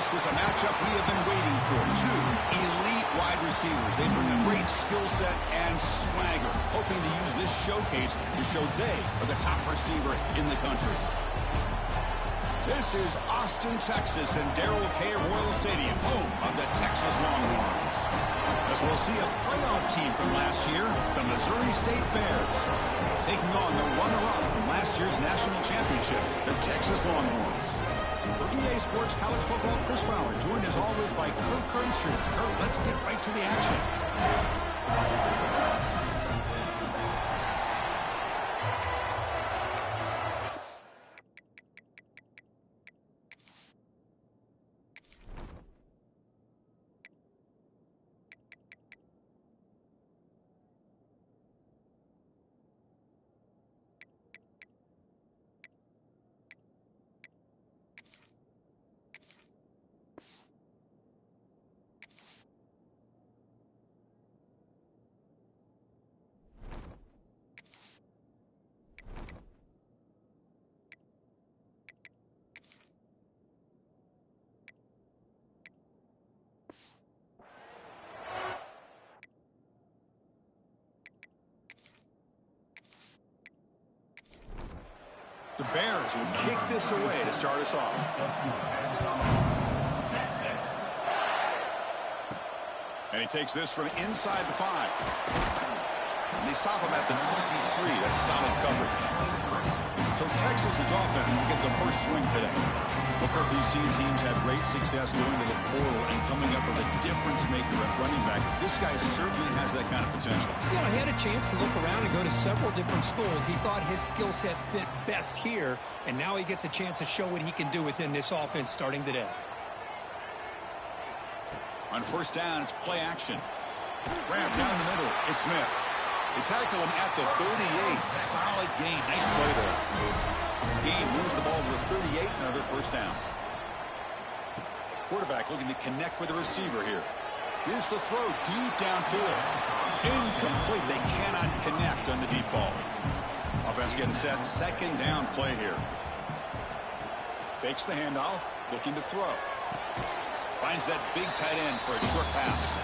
This is a matchup we have been waiting for. Two elite wide receivers. They bring a great skill set and swagger, hoping to use this showcase to show they are the top receiver in the country. This is Austin, Texas, and Darrell K. Royal Stadium, home of the Texas Longhorns. As we'll see a playoff team from last year, the Missouri State Bears, taking on the runner-up from last year's national championship, the Texas Longhorns. For EA Sports College Football, Chris Fowler, joined as always by Kirk Kernstrom. Kirk, let's get right to the action. The Bears will kick this away to start us off. And he takes this from inside the 5. And they stop him at the 23. That's solid coverage. So Texas's offense will get the first swing today. Booker, we've seen teams have great success going to the portal and coming up with a difference maker at running back. This guy certainly has that kind of potential. You know, he had a chance to look around and go to several different schools. He thought his skill set fit best here, and now he gets a chance to show what he can do within this offense starting today. On first down, it's play action. Ramp down the middle. It's Smith. They tackle him at the 38. Solid gain. Nice play there. Gain moves the ball to the 38. Another first down. Quarterback looking to connect with the receiver here. Here's the throw deep downfield. Incomplete. They cannot connect on the deep ball. Offense getting set. Second down play here. Fakes the handoff. Looking to throw. Finds that big tight end for a short pass.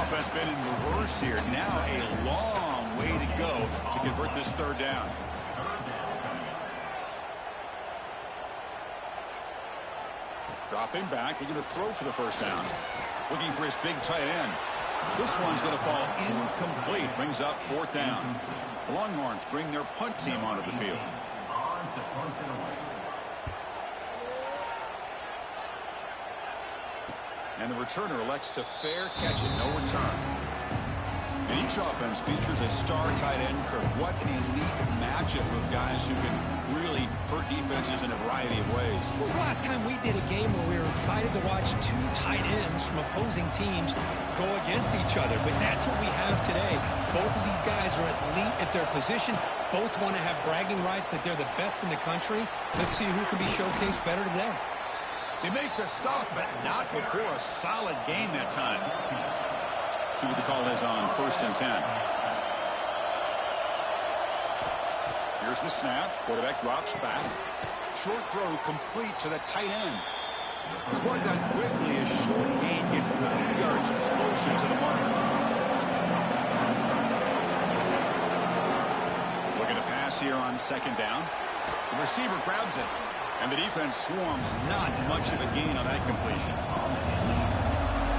Offense been in reverse here. Now a long way to go to convert this third down. Dropping back. Looking to throw for the first down. Looking for his big tight end. This one's going to fall incomplete. Brings up fourth down. The Longhorns bring their punt team onto the field. And the returner elects to fair catch it, no return. And each offense features a star tight end, Kirk. What an elite matchup of guys who can really hurt defenses in a variety of ways. When was the last time we did a game where we were excited to watch two tight ends from opposing teams go against each other? But that's what we have today. Both of these guys are elite at their positions. Both want to have bragging rights that they're the best in the country. Let's see who can be showcased better today. They make the stop, but not before a solid gain that time. See what the call is on first and 10. Here's the snap. Quarterback drops back. Short throw complete to the tight end. It's brought down quickly as short gain gets them a few yards closer to the mark. Looking to pass here on second down. The receiver grabs it. And the defense swarms. Not much of a gain on that completion.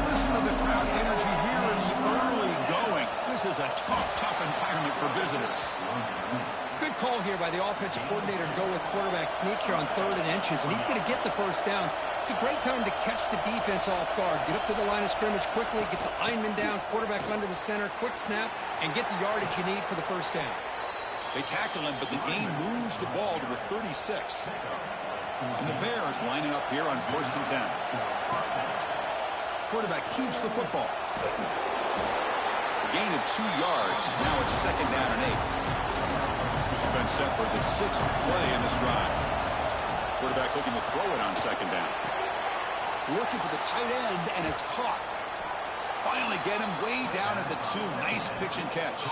Listen to the crowd energy here in the early going. This is a tough environment for visitors. Good call here by the offensive coordinator to go with quarterback sneak here on 3rd and inches, and he's going to get the first down. It's a great time to catch the defense off guard. Get up to the line of scrimmage quickly, get the lineman down, quarterback under the center, quick snap, and get the yardage you need for the first down. They tackle him, but the gain moves the ball to the 36. And the Bears lining up here on first and 10. Quarterback keeps the football. A gain of 2 yards. Now it's second down and 8. Offense set for the 6th play in this drive. Quarterback looking to throw it on second down. Looking for the tight end, and it's caught. Finally get him way down at the 2. Nice pitch and catch.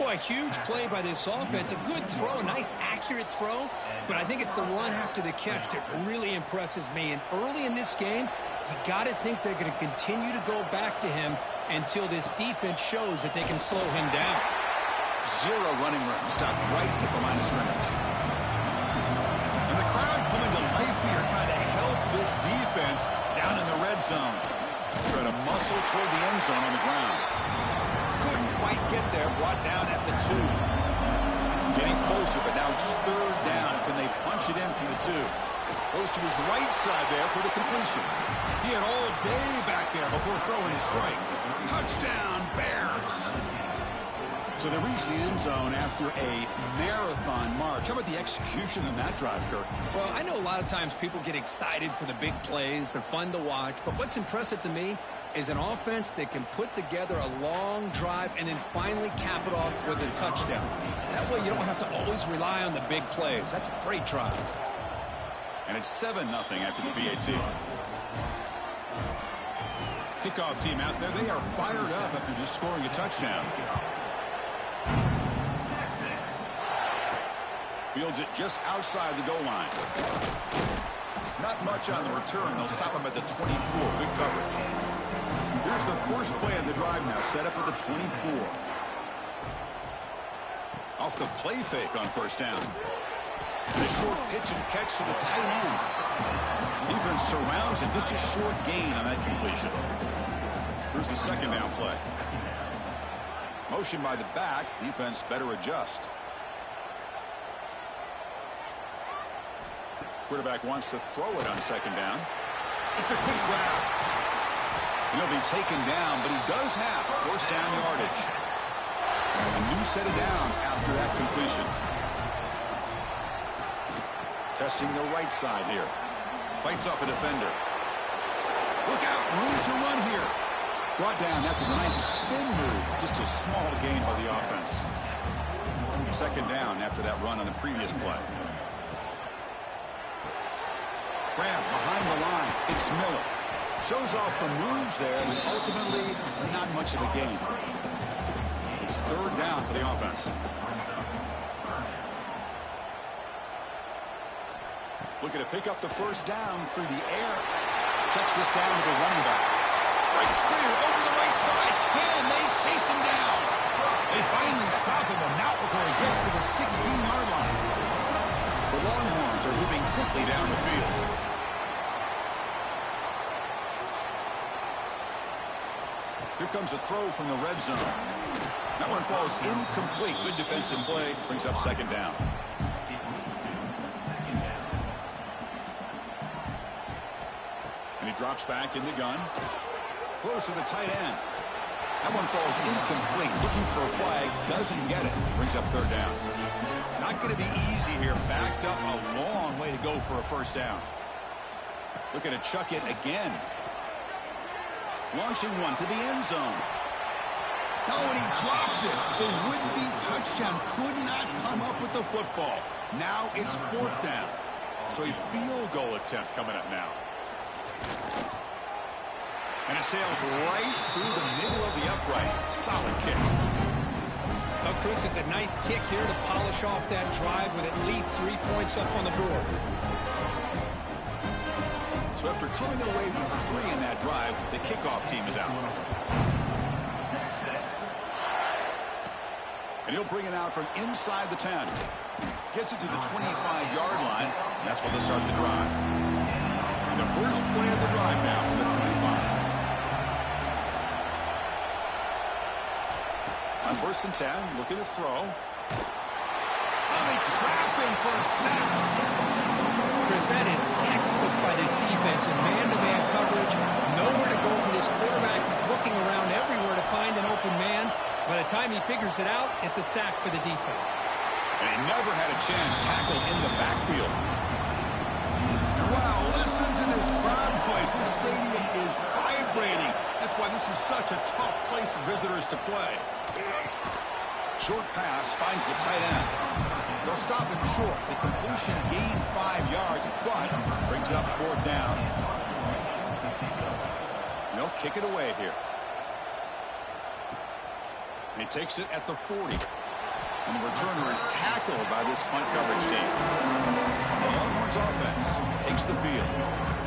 Well, a huge play by this offense. A good throw, a nice, accurate throw. But I think it's the run after the catch that really impresses me. And early in this game, you got to think they're going to continue to go back to him until this defense shows that they can slow him down. Zero running room. Stopped right at the line of scrimmage. And the crowd coming to life here, trying to help this defense down in the red zone. Trying to muscle toward the end zone on the ground. Couldn't quite get there. Brought down at the 2. Getting closer, but now it's third down. Can they punch it in from the 2? Goes to his right side there for the completion. He had all day back there before throwing his strike. Touchdown, Bears. So they reach the end zone after a marathon march. How about the execution on that drive, Kirk? Well, I know a lot of times people get excited for the big plays. They're fun to watch. But what's impressive to me is an offense that can put together a long drive and then finally cap it off with a touchdown. That way you don't have to always rely on the big plays. That's a great drive. And it's 7-0 after the BAT. Kickoff team out there. They are fired up after just scoring a touchdown. Fields it just outside the goal line. Not much on the return. They'll stop him at the 24. Good coverage. Here's the first play of the drive now. Set up at the 24. Off the play fake on first down. And a short pitch and catch to the tight end. Defense surrounds it. Just a short gain on that completion. Here's the second down play. Motion by the back. Defense better adjust. Quarterback wants to throw it on second down. It's a quick grab. And he'll be taken down, but he does have first down yardage. A new set of downs after that completion. Testing the right side here. Fights off a defender. Look out, room to run here. Brought down after the nice spin move. Just a small gain by the offense. Second down after that run on the previous play. Grab behind the line. It's Miller. Shows off the moves there, but ultimately not much of a gain. It's third down for the offense. Looking to pick up the first down through the air. Checks this down to the running back. Right square over the right side. Can they chase him down? They finally stop him, and not before he gets to the 16-yard line. The Longhorns are moving quickly down the field. Here comes a throw from the red zone. That one falls incomplete. Good defensive play. Brings up second down. And he drops back in the gun. Throws to the tight end. That one falls incomplete. Looking for a flag. Doesn't get it. Brings up third down. Not going to be easy here. Backed up a long way to go for a first down. Looking to chuck it again. Launching one to the end zone. No, and he dropped it. The would-be touchdown could not come up with the football. Now it's fourth down. So a field goal attempt coming up now. And it sails right through the middle of the uprights. Solid kick. Well, Chris, it's a nice kick here to polish off that drive with at least 3 points up on the board. So after coming away with 3 in that drive, the kickoff team is out. And he'll bring it out from inside the 10. Gets it to the 25-yard line, and that's where they'll start the drive. And the first play of the drive now from the 25. On first and 10, looking to throw. Oh, they trap him for a sack. Chris, that is textbook by this defense in man-to-man coverage. Nowhere to go for this quarterback. He's looking around everywhere to find an open man. By the time he figures it out, it's a sack for the defense. And he never had a chance tackled in the backfield. And wow, listen to this crowd noise. This stadium is vibrating. That's why this is such a tough place for visitors to play. Short pass finds the tight end. They'll stop him short. The completion gained 5 yards, but brings up fourth down. And they'll kick it away here. And he takes it at the 40. And the returner is tackled by this punt coverage team. The Longhorns offense takes the field.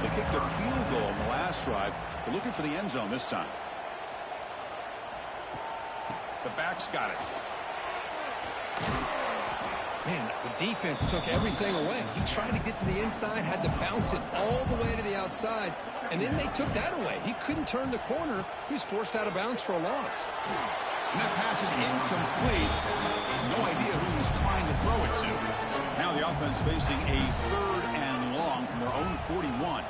They kicked a field goal in the last drive. They're looking for the end zone this time. The back's got it. Man, the defense took everything away. He tried to get to the inside, had to bounce it all the way to the outside, and then they took that away. He couldn't turn the corner. He was forced out of bounds for a loss. And that pass is incomplete. No idea who he was trying to throw it to. Now the offense facing a 3rd and long from their own 41.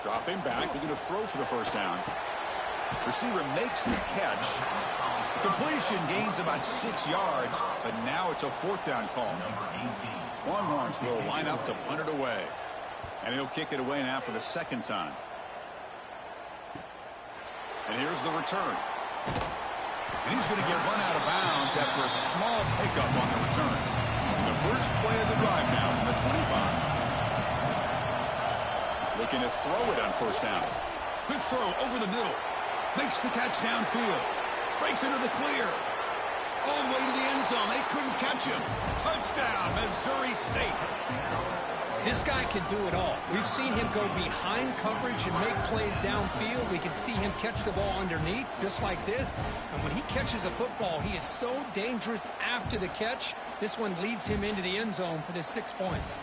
Dropping back, looking to throw for the first down. Receiver makes the catch. Completion gains about 6 yards, but now it's a 4th down call. Longhorns will line up to punt it away. And he'll kick it away now for the 2nd time. And here's the return. And he's going to get run out of bounds after a small pickup on the return. The first play of the drive now from the 25. Looking to throw it on 1st down. Quick throw over the middle. Makes the catch downfield. Breaks into the clear. All the way to the end zone. They couldn't catch him. Touchdown, Missouri State. This guy can do it all. We've seen him go behind coverage and make plays downfield. We can see him catch the ball underneath, just like this. And when he catches a football, he is so dangerous after the catch. This one leads him into the end zone for the 6 points.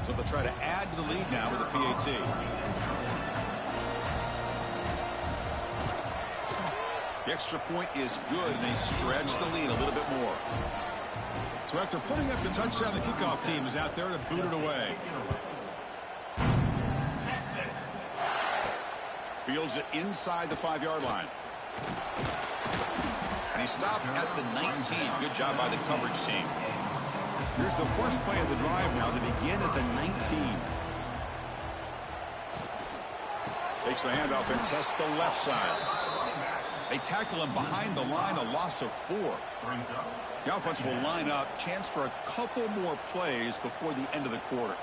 So they'll try to add to the lead now with a PAT. The extra point is good, and they stretch the lead a little bit more. So after putting up the touchdown, the kickoff team is out there to boot it away. Fields it inside the 5-yard line. And he stopped at the 19. Good job by the coverage team. Here's the first play of the drive now to begin at the 19. Takes the handoff and tests the left side. They tackle him behind the line, a loss of 4. The offense will line up, chance for a couple more plays before the end of the quarter.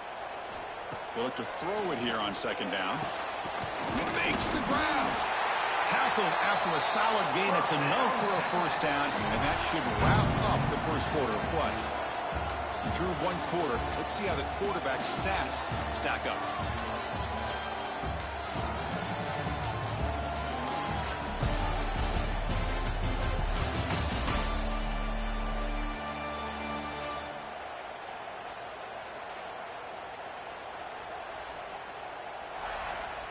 They'll look to throw it here on 2nd down. He makes the grab. Tackled after a solid gain. It's enough for a 1st down, and that should wrap up the first quarter of play. Through 1 quarter, let's see how the quarterback's stats stack up.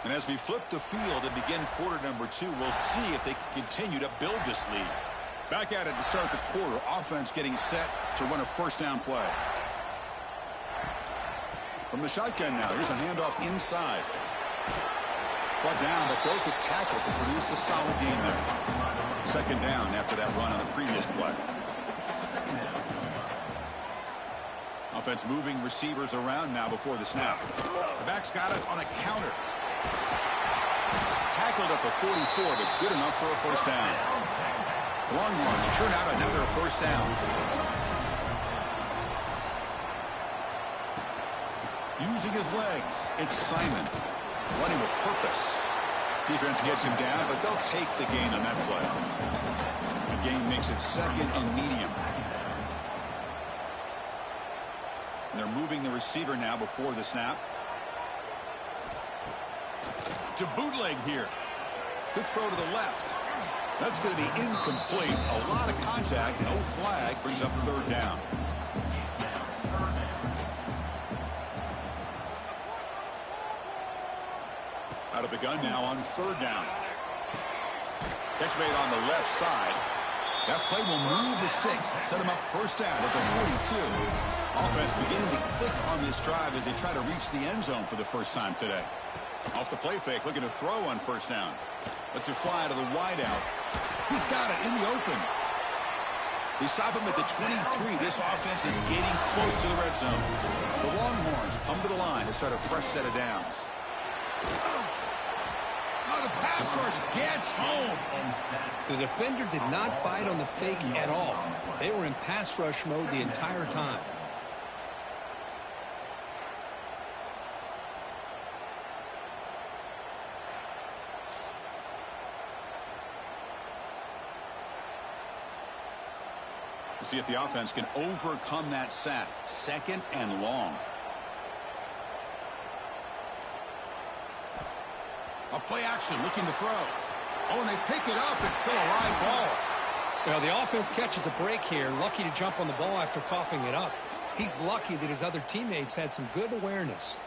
And as we flip the field and begin quarter number 2, we'll see if they can continue to build this lead. Back at it to start the quarter. Offense getting set to run a 1st down play. From the shotgun now, here's a handoff inside. Brought down, but broke the tackle to produce a solid gain there. 2nd down after that run on the previous play. Offense moving receivers around now before the snap. The back's got it on a counter. Tackled at the 44, but good enough for a 1st down. Longhorns churn out another 1st down. Using his legs, it's Simon. Running with purpose. Defense gets him down, but they'll take the gain on that play. The gain makes it 2nd and medium. And they're moving the receiver now before the snap. To bootleg here. Quick throw to the left. That's going to be incomplete. A lot of contact. No flag. Brings up 3rd down. Out of the gun now on 3rd down. Catch made on the left side. That play will move the sticks. Set him up 1st down at the 42. Offense beginning to click on this drive as they try to reach the end zone for the first time today. Off the play fake, looking to throw on 1st down. Lets it fly to the wideout. He's got it in the open. They stop him at the 23. This offense is getting close to the red zone. The Longhorns come to the line to start a fresh set of downs. Oh, the pass rush gets home. The defender did not bite on the fake at all. They were in pass rush mode the entire time. See if the offense can overcome that sack. 2nd and long. A play action looking to throw. Oh, and they pick it up. It's still a live ball. Well, the offense catches a break here. Lucky to jump on the ball after coughing it up. He's lucky that his other teammates had some good awareness.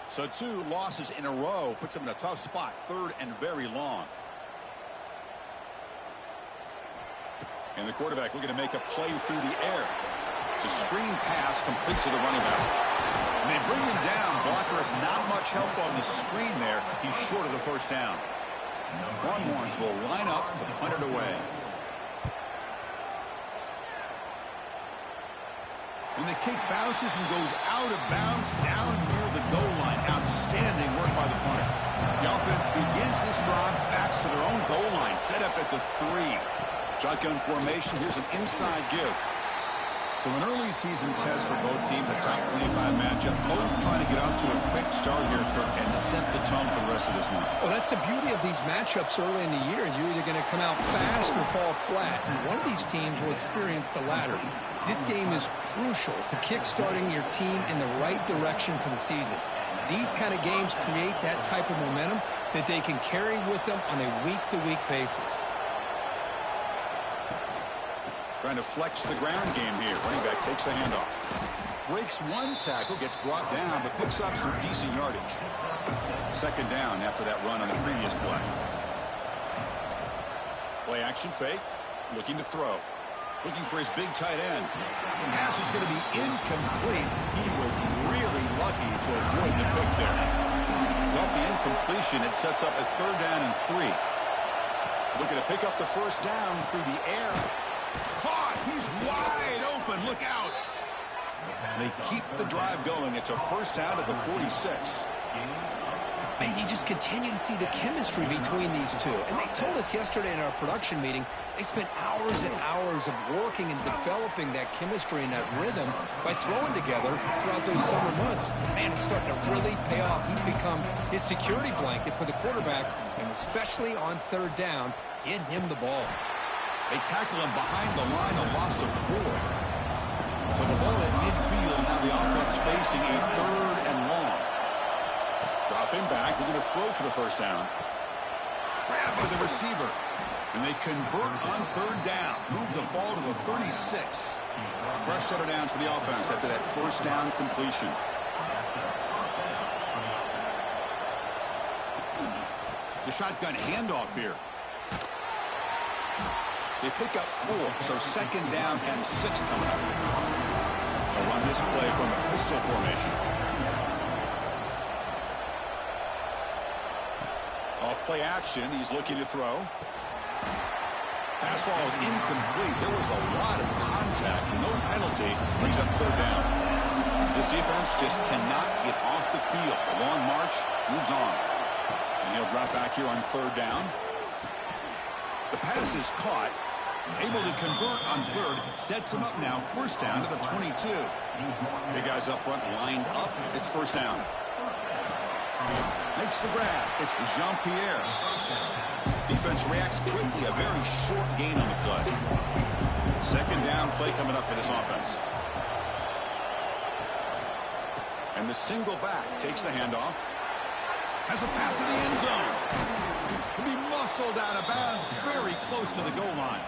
So 2 losses in a row puts him in a tough spot. 3rd and very long. And the quarterback looking to make a play through the air. It's a screen pass complete to the running back. And they bring him down. Blocker has not much help on the screen there. He's short of the first down. Longhorns will line up to punt it away. And the kick bounces and goes out of bounds down near the goal line. Outstanding work by the punter. The offense begins this drive, backs to their own goal line, set up at the 3. Shotgun formation. Here's an inside give. So an early season test for both teams, a top 25 matchup. Both trying to get off to a quick start here, Kirk, and set the tone for the rest of this one. Well, that's the beauty of these matchups early in the year. You're either going to come out fast or fall flat. And one of these teams will experience the latter. This game is crucial to kick-starting your team in the right direction for the season. These kind of games create that type of momentum that they can carry with them on a week-to-week basis. Trying to flex the ground game here. Running back takes the handoff. Breaks 1 tackle, gets brought down, but picks up some decent yardage. 2nd down after that run on the previous play. Play action fake. Looking to throw. Looking for his big tight end. Pass is going to be incomplete. He was really lucky to avoid the pick there. So off the incompletion, it sets up a 3rd down and 3. Looking to pick up the first down through the air. Caught. He's wide open. Look out. They keep the drive going. It's a first down at the 46. And you just continue to see the chemistry between these two. And they told us yesterday in our production meeting, they spent hours and hours of working and developing that chemistry and that rhythm by throwing together throughout those summer months. And, man, it's starting to really pay off. He's become his security blanket for the quarterback, and especially on 3rd down, get him the ball. They tackle him behind the line, a loss of 4. So the ball at midfield, now the offense facing a 3rd and long. Drop him back. We're going to throw for the first down. Grab for the receiver. And they convert on 3rd down. Move the ball to the 36. Fresh set of downs for the offense after that first down completion. The shotgun handoff here. They pick up 4, so 2nd down and 6 coming up. They'll run this play from a pistol formation. Off play action, he's looking to throw. Pass ball is incomplete. There was a lot of contact. No penalty. Brings up 3rd down. This defense just cannot get off the field. A long march, moves on. And he'll drop back here on 3rd down. The pass is caught. Able to convert on 3rd. Sets him up now. First down to the 22. Big guys up front lined up. It's first down. Makes the grab. It's Jean-Pierre. Defense reacts quickly. A very short gain on the play. 2nd down play coming up for this offense. And the single back takes the handoff. Has a path to the end zone. He'll be muscled out of bounds very close to the goal line.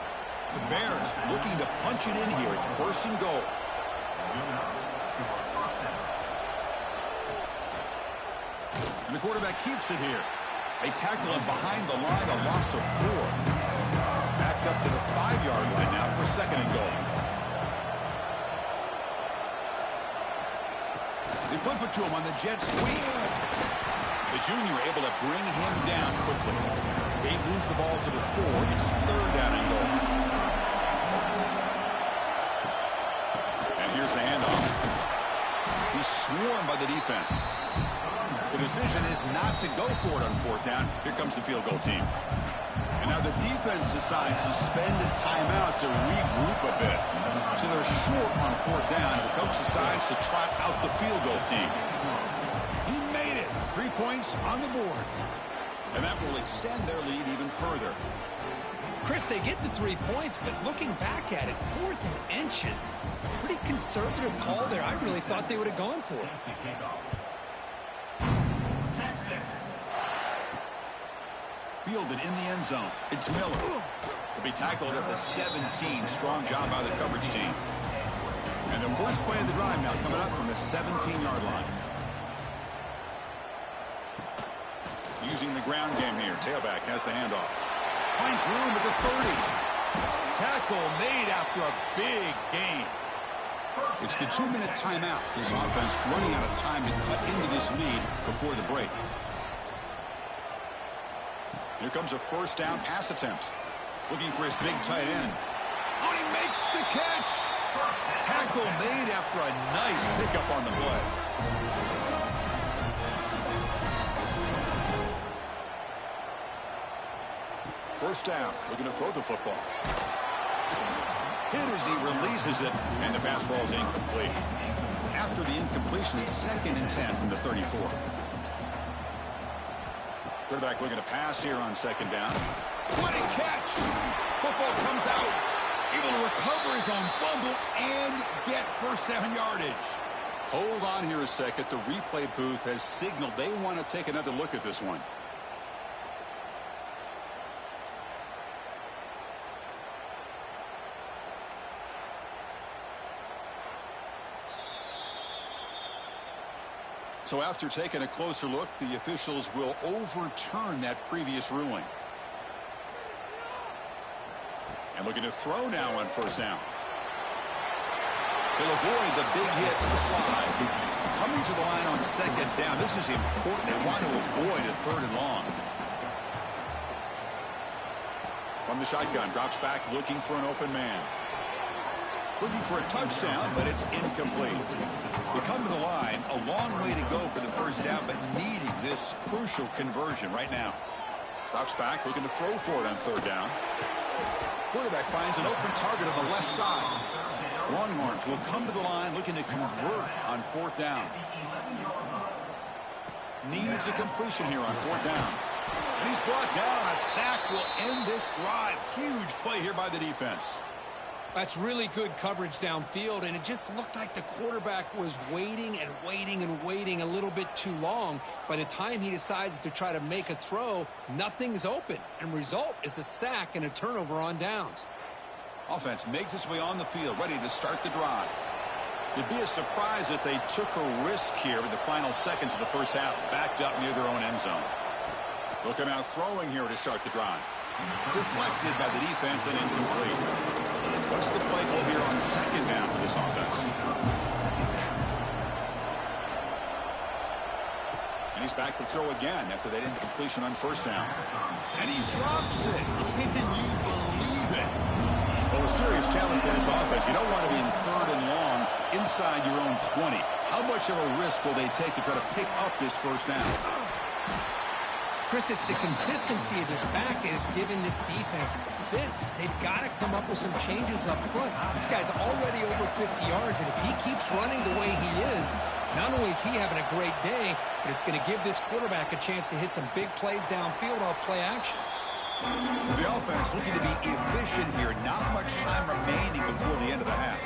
The Bears looking to punch it in here. It's 1st and goal. And the quarterback keeps it here. They tackle him behind the line, a loss of 4. Backed up to the 5-yard line now for 2nd and goal. They flip it to him on the jet sweep. The junior able to bring him down quickly. He moves the ball to the 4. It's 3rd down and goal. And here's the handoff. He's swarmed by the defense. The decision is not to go for it on 4th down. Here comes the field goal team. And And now the defense decides to spend a timeout to regroup a bit. So they're short on 4th down, and the coach decides to trot out the field goal team. He made it. 3 points on the board. And that will extend their lead even further. Chris, they get the 3 points, but looking back at it, 4th and inches. Pretty conservative call there. I really thought they would have gone for it. Fielded in the end zone. It's Miller. He'll be tackled at the 17. Strong job by the coverage team. And the first play of the drive now coming up from the 17-yard line. Using the ground game here. Tailback has the handoff. Finds room at the 30. Tackle made after a big gain. It's the 2-minute timeout. This offense running out of time to cut into this lead before the break. Here comes a first down pass attempt. Looking for his big tight end. Oh, he makes the catch. Tackle made after a nice pickup on the play. First down, looking to throw the football. Hit as he releases it, and the pass ball is incomplete. After the incompletion, it's 2nd and 10 from the 34. Quarterback looking to pass here on 2nd down. What a catch! Football comes out. Able to recover his own fumble and get first down yardage. Hold on here a second. The replay booth has signaled they want to take another look at this one. So after taking a closer look, the officials will overturn that previous ruling. And looking to throw now on first down. He'll avoid the big hit in the slide. Coming to the line on 2nd down. This is important. They want to avoid a 3rd and long. From the shotgun, drops back looking for an open man. Looking for a touchdown, but it's incomplete. They come to the line, a long way to go for the first down, but needing this crucial conversion right now. Drops back, looking to throw for it on 3rd down. Quarterback finds an open target on the left side. Longhorns will come to the line looking to convert on 4th down. Needs a completion here on 4th down. And he's brought down. A sack will end this drive. Huge play here by the defense. That's really good coverage downfield, and it just looked like the quarterback was waiting and waiting and waiting a little bit too long. By the time he decides to try to make a throw, nothing's open, and result is a sack and a turnover on downs. Offense makes its way on the field, ready to start the drive. It'd be a surprise if they took a risk here with the final seconds of the first half, backed up near their own end zone. They'll come out throwing here to start the drive. Deflected by the defense and incomplete. What's the play call here on 2nd down for this offense? And he's back to throw again after that incompletion on 1st down. And he drops it. Can you believe it? Well, a serious challenge for this offense. You don't want to be in 3rd and long inside your own 20. How much of a risk will they take to try to pick up this first down? Chris, it's the consistency of this back is giving this defense fits. They've got to come up with some changes up front. This guy's already over 50 yards, and if he keeps running the way he is, not only is he having a great day, but it's going to give this quarterback a chance to hit some big plays downfield off play action. So the offense looking to be efficient here. Not much time remaining before the end of the half.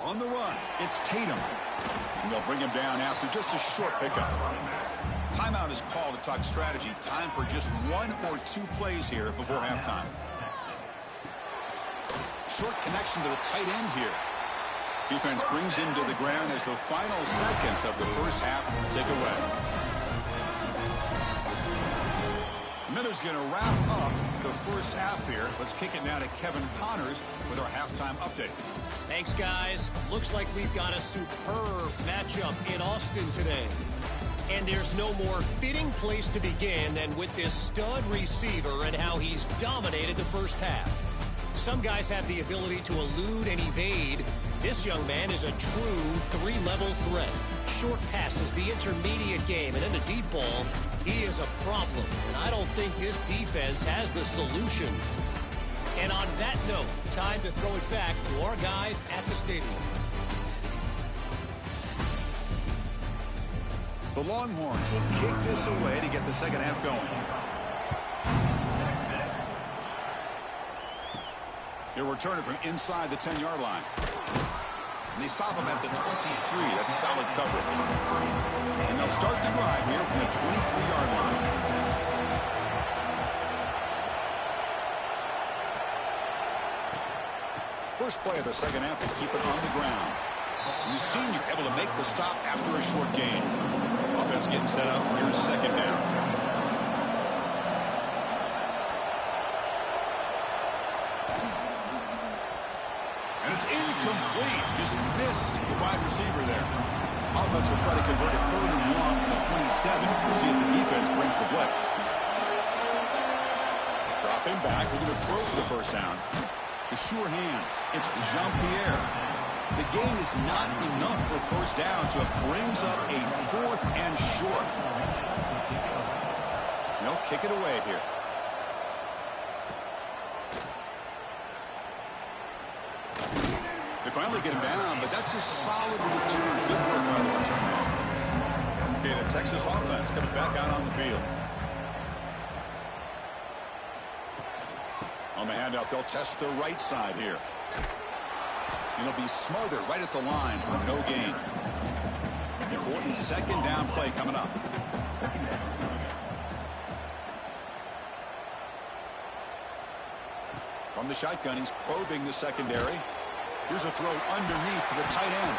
On the run, it's Tatum. And they'll bring him down after just a short pickup. Timeout is called to talk strategy. Time for just 1 or 2 plays here before halftime. Short connection to the tight end here. Defense brings him to the ground as the final seconds of the first half tick away. Miller's going to wrap up the first half here. Let's kick it now to Kevin Connors with our halftime update. Thanks, guys. Looks like we've got a superb matchup in Austin today. And there's no more fitting place to begin than with this stud receiver and how he's dominated the first half. Some guys have the ability to elude and evade. This young man is a true 3-level threat. short passes, the intermediate game, and in the deep ball, he is a problem. And I don't think this defense has the solution. And on that note, time to throw it back to our guys at the stadium. The Longhorns will kick this away to get the second half going. He'll return it from inside the 10-yard line. And they stop him at the 23. That's solid coverage. And they'll start the drive here from the 23-yard line. First play of the second half to keep it on the ground. And the senior able to make the stop after a short gain. Offense getting set up. Here's second down. And it's incomplete. Just missed the wide receiver there. Offense will try to convert a 3rd and 1 from the 27. We'll see if the defense brings the blitz. Dropping back. Looking to throw for the first down. The sure hands. It's Jean-Pierre. The gain is not enough for first down, so it brings up a 4th and short. They'll kick it away here. They finally get him down, but that's a solid return. Good work by the return. Okay, the Texas offense comes back out on the field. On the handout, they'll test the right side here. It'll be Smothered right at the line for no gain. Important second down play coming up. From the shotgun, he's probing the secondary. Here's a throw underneath to the tight end.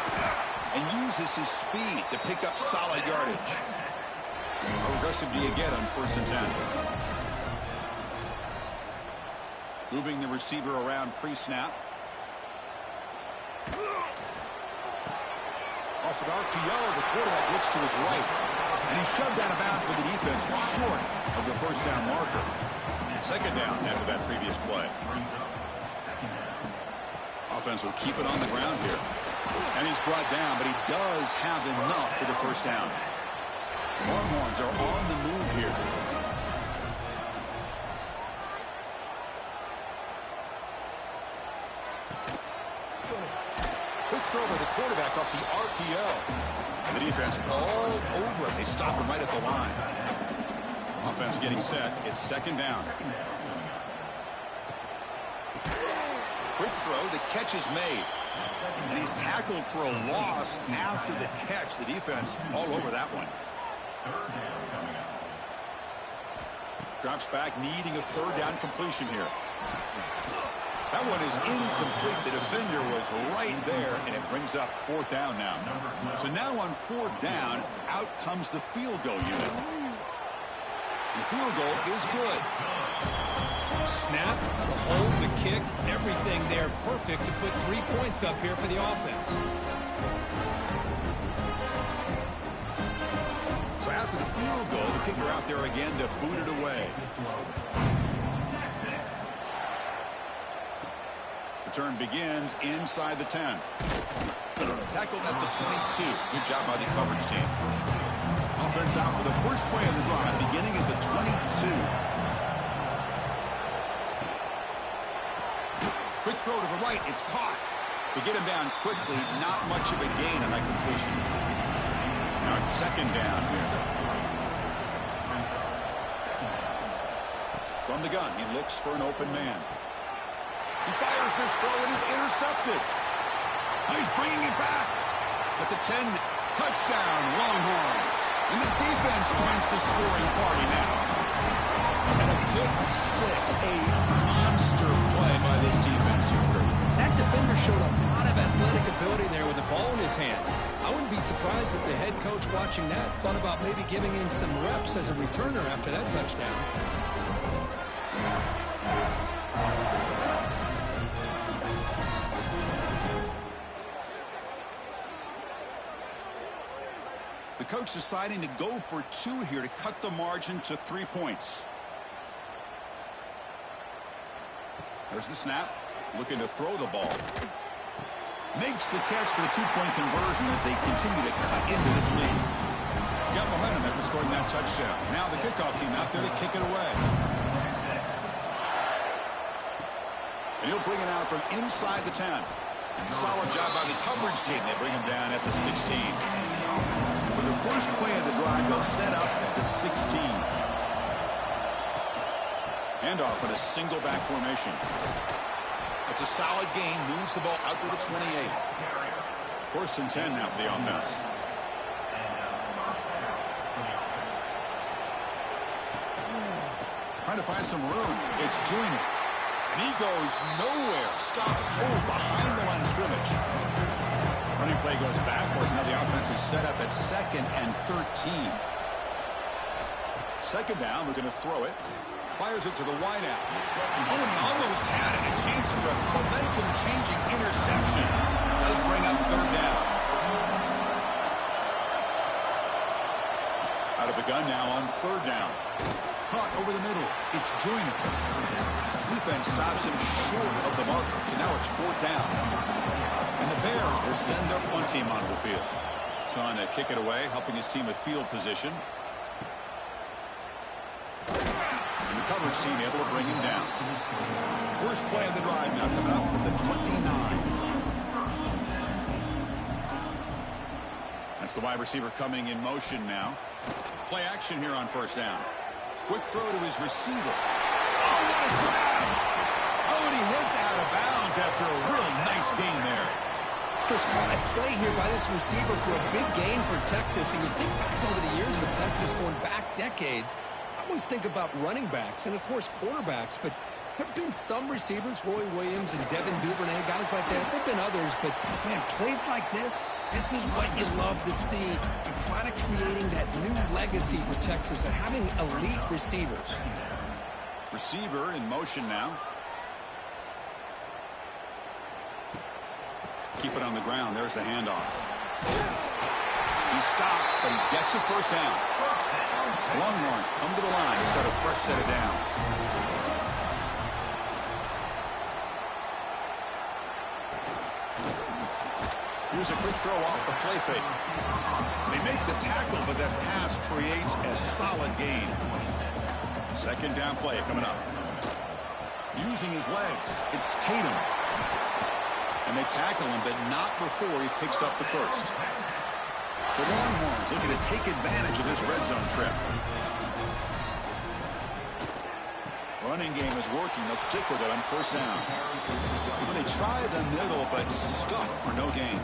And uses his speed to pick up solid yardage. How aggressive do you get on 1st and 10? Moving the receiver around pre-snap. Off an RPO, the quarterback looks to his right. And he's shoved out of bounds with the defense short of the first down marker. Second down after that previous play. Offense will keep it on the ground here. And he's brought down, but he does have enough for the first down. Longhorns are on the move here. Quick throw by the quarterback off the RPO. And the defense all over it. They stop him right at the line. Offense getting set. It's second down. Quick throw. The catch is made. And he's tackled for a loss after the catch. The defense all over that one. Drops back, needing a 3rd down completion here. That one is incomplete. The defender was right there, and it brings up 4th down now. So now on 4th down, out comes the field goal unit. The field goal is good. Snap, the hold, the kick, everything there perfect to put 3 points up here for the offense. So after the field goal, the kicker out there again to boot it away. Return begins inside the 10. Tackled at the 22. Good job by the coverage team. Offense out for the first play of the drive, beginning at the 22. Quick throw to the right. It's caught. To get him down quickly, not much of a gain on that completion. Now it's second down here. From the gun, he looks for an open man. He fires this throw and is intercepted. He's bringing it back. At the 10, touchdown, Longhorns. And the defense joins the scoring party now. And a pick 6, a monster play by this defense here. That defender showed a lot of athletic ability there with the ball in his hands. I wouldn't be surprised if the head coach watching that thought about maybe giving him some reps as a returner after that touchdown. The coach deciding to go for 2 here to cut the margin to 3 points. There's the snap. Looking to throw the ball. Makes the catch for the two-point conversion as they continue to cut into this lead. Got momentum after scoring that touchdown. Now the kickoff team out there to kick it away. And he'll bring it out from inside the 10. Solid job by the coverage team. They bring him down at the 16. For the first play of the drive, they'll set up at the 16. Handoff in a single back formation. It's a solid gain. Moves the ball out to the 28. First and 10 now for the offense. Trying to find some room. It's Joyner. And he goes nowhere. Stop pulled behind the line of scrimmage. Running play goes backwards. Now the offense is set up at 2nd and 13. Second down. We're going to throw it. Fires it to the wideout. Oh, and he almost had it. A chance for a momentum-changing interception. Does bring up third down. Out of the gun now on third down. Caught over the middle. It's Joyner. Defense stops him short of the marker. So now it's fourth down. And the Bears will send their punt team onto the field. So on to kick it away, helping his team with field position. And the coverage team able to bring him down. First play of the drive now coming up from the 29. That's the wide receiver coming in motion now. Play action here on first down. Quick throw to his receiver. Oh, what a grab! Oh, and he heads out of bounds after a really nice gain there. Chris, what a play here by this receiver for a big gain for Texas. And you think back over the years with Texas going back decades, I always think about running backs and, of course, quarterbacks. But there have been some receivers, Roy Williams and Devin Duvernay, guys like that. There have been others, but, man, plays like this is what you love to see. And kind of creating that new legacy for Texas and having elite receivers. Receiver in motion now. Keep it on the ground. There's the handoff. He stopped, but he gets a first down. Longhorns come to the line to set a fresh set of downs. Here's a quick throw off the play fake. They make the tackle, but that pass creates a solid gain. Second down play coming up. Using his legs, it's Tatum. And they tackle him, but not before he picks up the first. The Longhorns looking to take advantage of this red zone trip. Running game is working. They'll stick with it on first down. Well, they try the middle, but stuck for no gain.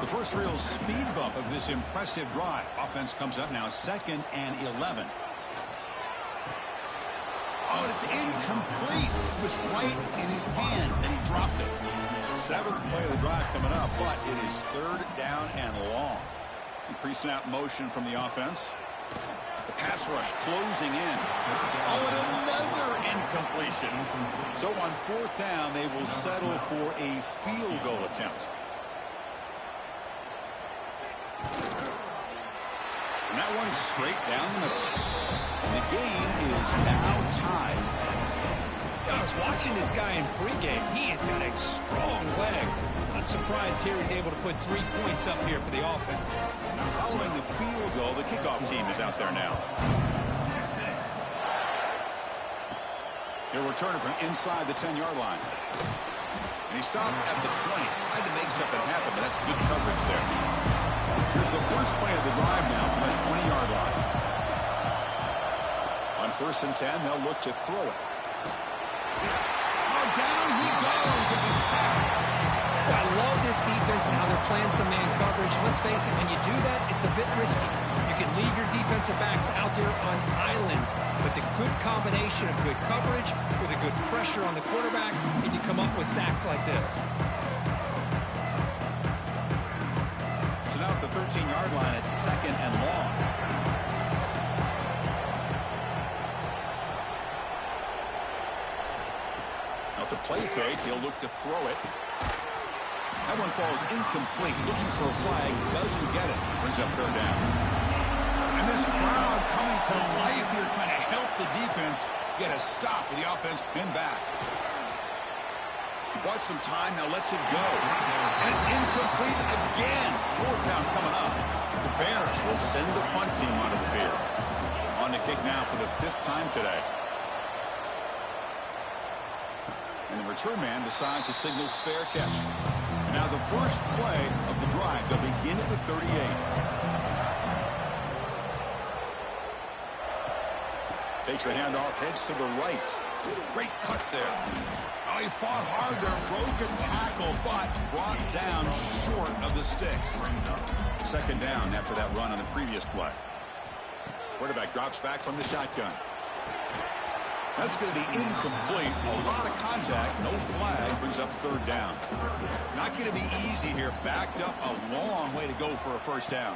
The first real speed bump of this impressive drive. Offense comes up now 2nd and 11. Oh, it's incomplete. It was right in his hands, and he dropped it. 7th play of the drive coming up, but it is 3rd down and long. Pre-snap motion from the offense. The pass rush closing in. Oh, and another incompletion. So on 4th down, they will settle for a field goal attempt. And that one's straight down the middle. And the game is now tied. I was watching this guy in pregame. He has got a strong leg. Not surprised here he's able to put 3 points up here for the offense. Following the field goal, the kickoff team is out there now. He'll return it from inside the 10-yard line. And he stopped at the 20. Tried to make something happen, but that's good coverage there. Here's the first play of the drive now from the 20-yard line. On 1st and 10, they'll look to throw it. Oh, down he goes. It's a sack. I love this defense and how they're playing some man coverage. Let's face it, when you do that, it's a bit risky. You can leave your defensive backs out there on islands, but the good combination of good coverage with a good pressure on the quarterback, and you come up with sacks like this. So now at the 13-yard line, it's 2nd and long. Now at the play fake, he'll look to throw it. That one falls incomplete. Looking for a flag, doesn't get it. Brings up 3rd down. And this crowd coming to life here, trying to help the defense get a stop with the offense pinned back. Bought some time, now lets it go. And it's incomplete again. Fourth down coming up. The Bears will send the punt team onto the field. On the kick now for the 5th time today. And the return man decides to signal fair catch. And now the first play of the drive. They'll begin at the 38. Takes the handoff, heads to the right. Great cut there. Oh, he fought hard there, broke a tackle, but brought down short of the sticks. Second down after that run on the previous play. Quarterback drops back from the shotgun. That's going to be incomplete. A lot of contact, no flag, brings up third down. Not going to be easy here. Backed up a long way to go for a first down.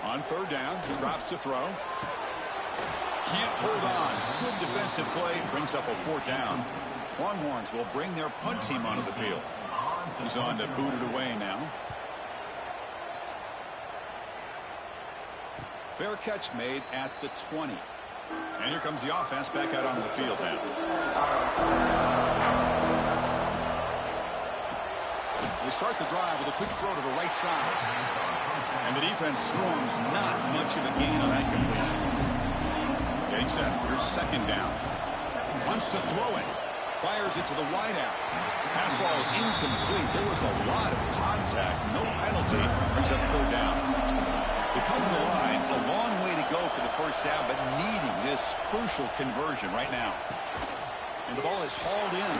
On third down, he drops to throw. Can't hold on. Good defensive play, brings up a fourth down. Longhorns will bring their punt team onto the field. He's on to boot it away now. Fair catch made at the 20. And here comes the offense back out onto the field now. They start the drive with a quick throw to the right side. And the defense swarms, not much of a gain on that completion. Getting set. Here's second down. Wants to throw it. Fires it to the wideout. Pass ball is incomplete. There was a lot of contact. No penalty. Brings up third down. They come to the line. A long way to go for the first down, but needing this crucial conversion right now. And the ball is hauled in.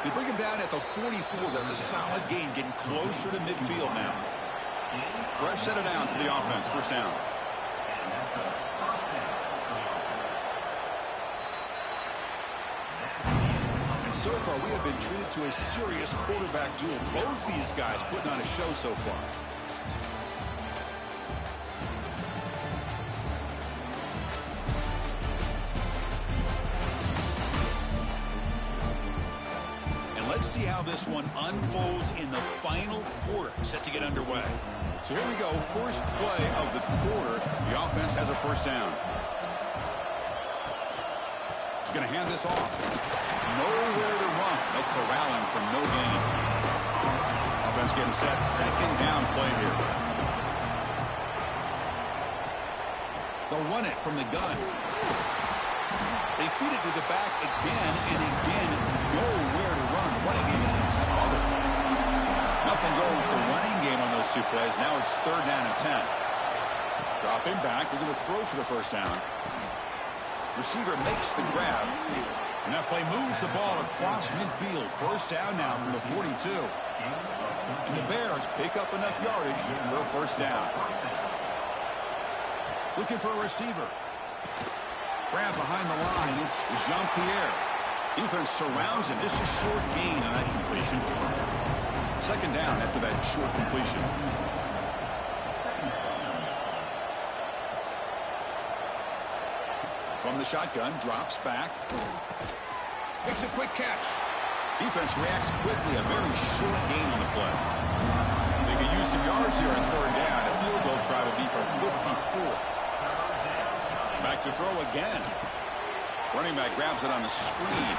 They bring him down at the 44. That's a solid gain, getting closer to midfield now. Fresh set of downs for the offense. First down. So far, we have been treated to a serious quarterback duel. Both these guys putting on a show so far. And let's see how this one unfolds in the final quarter, set to get underway. So here we go, first play of the quarter. The offense has a first down. He's going to hand this off. Nowhere to run. No corralling from no gain. Offense getting set. Second down play here. They'll run it from the gun. They feed it to the back again and again. Nowhere to run. The running game has been smothered. Nothing going with the running game on those two plays. Now it's third down and 10. Dropping back. They're going to throw for the first down. Receiver makes the grab. And that play moves the ball across midfield. First down now from the 42. And the Bears pick up enough yardage for a first down. Looking for a receiver. Grab behind the line. It's Jean-Pierre. Defense surrounds him. Just a short gain on that completion. Second down after that short completion. From the shotgun, drops back. Makes a quick catch. Defense reacts quickly. A very short gain on the play. They could use some yards here on third down. A field goal try will be from 54. Back to throw again. Running back grabs it on the screen.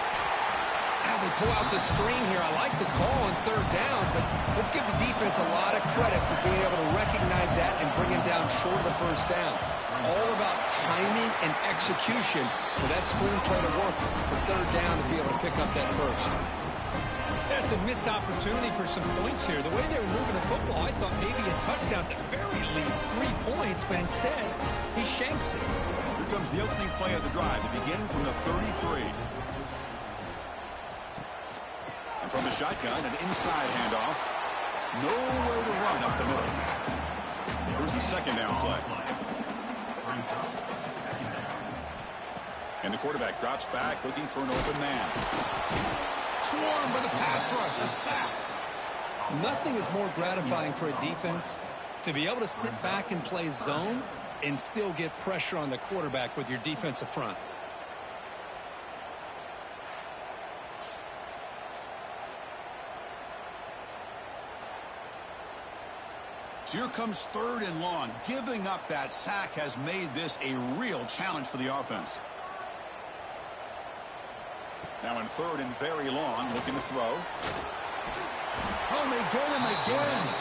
Now they pull out the screen here. I like the call on third down, but let's give the defense a lot of credit for being able to recognize that and bring him down short of the first down. It's all about timing and execution for that screenplay to work for third down to be able to pick up that first. That's a missed opportunity for some points here. The way they were moving the football, I thought maybe a touchdown at the very least, 3 points, but instead he shanks it. Here comes the opening play of the drive to begin from the 33. And from the shotgun, an inside handoff. Nowhere to run up the middle. Here's the second down play. And the quarterback drops back, looking for an open man. Swarm with a pass rush, a sack. Nothing is more gratifying for a defense to be able to sit back and play zone and still get pressure on the quarterback with your defensive front. So here comes third and long. Giving up that sack has made this a real challenge for the offense. Now in third and very long, looking to throw. Oh, they get him again.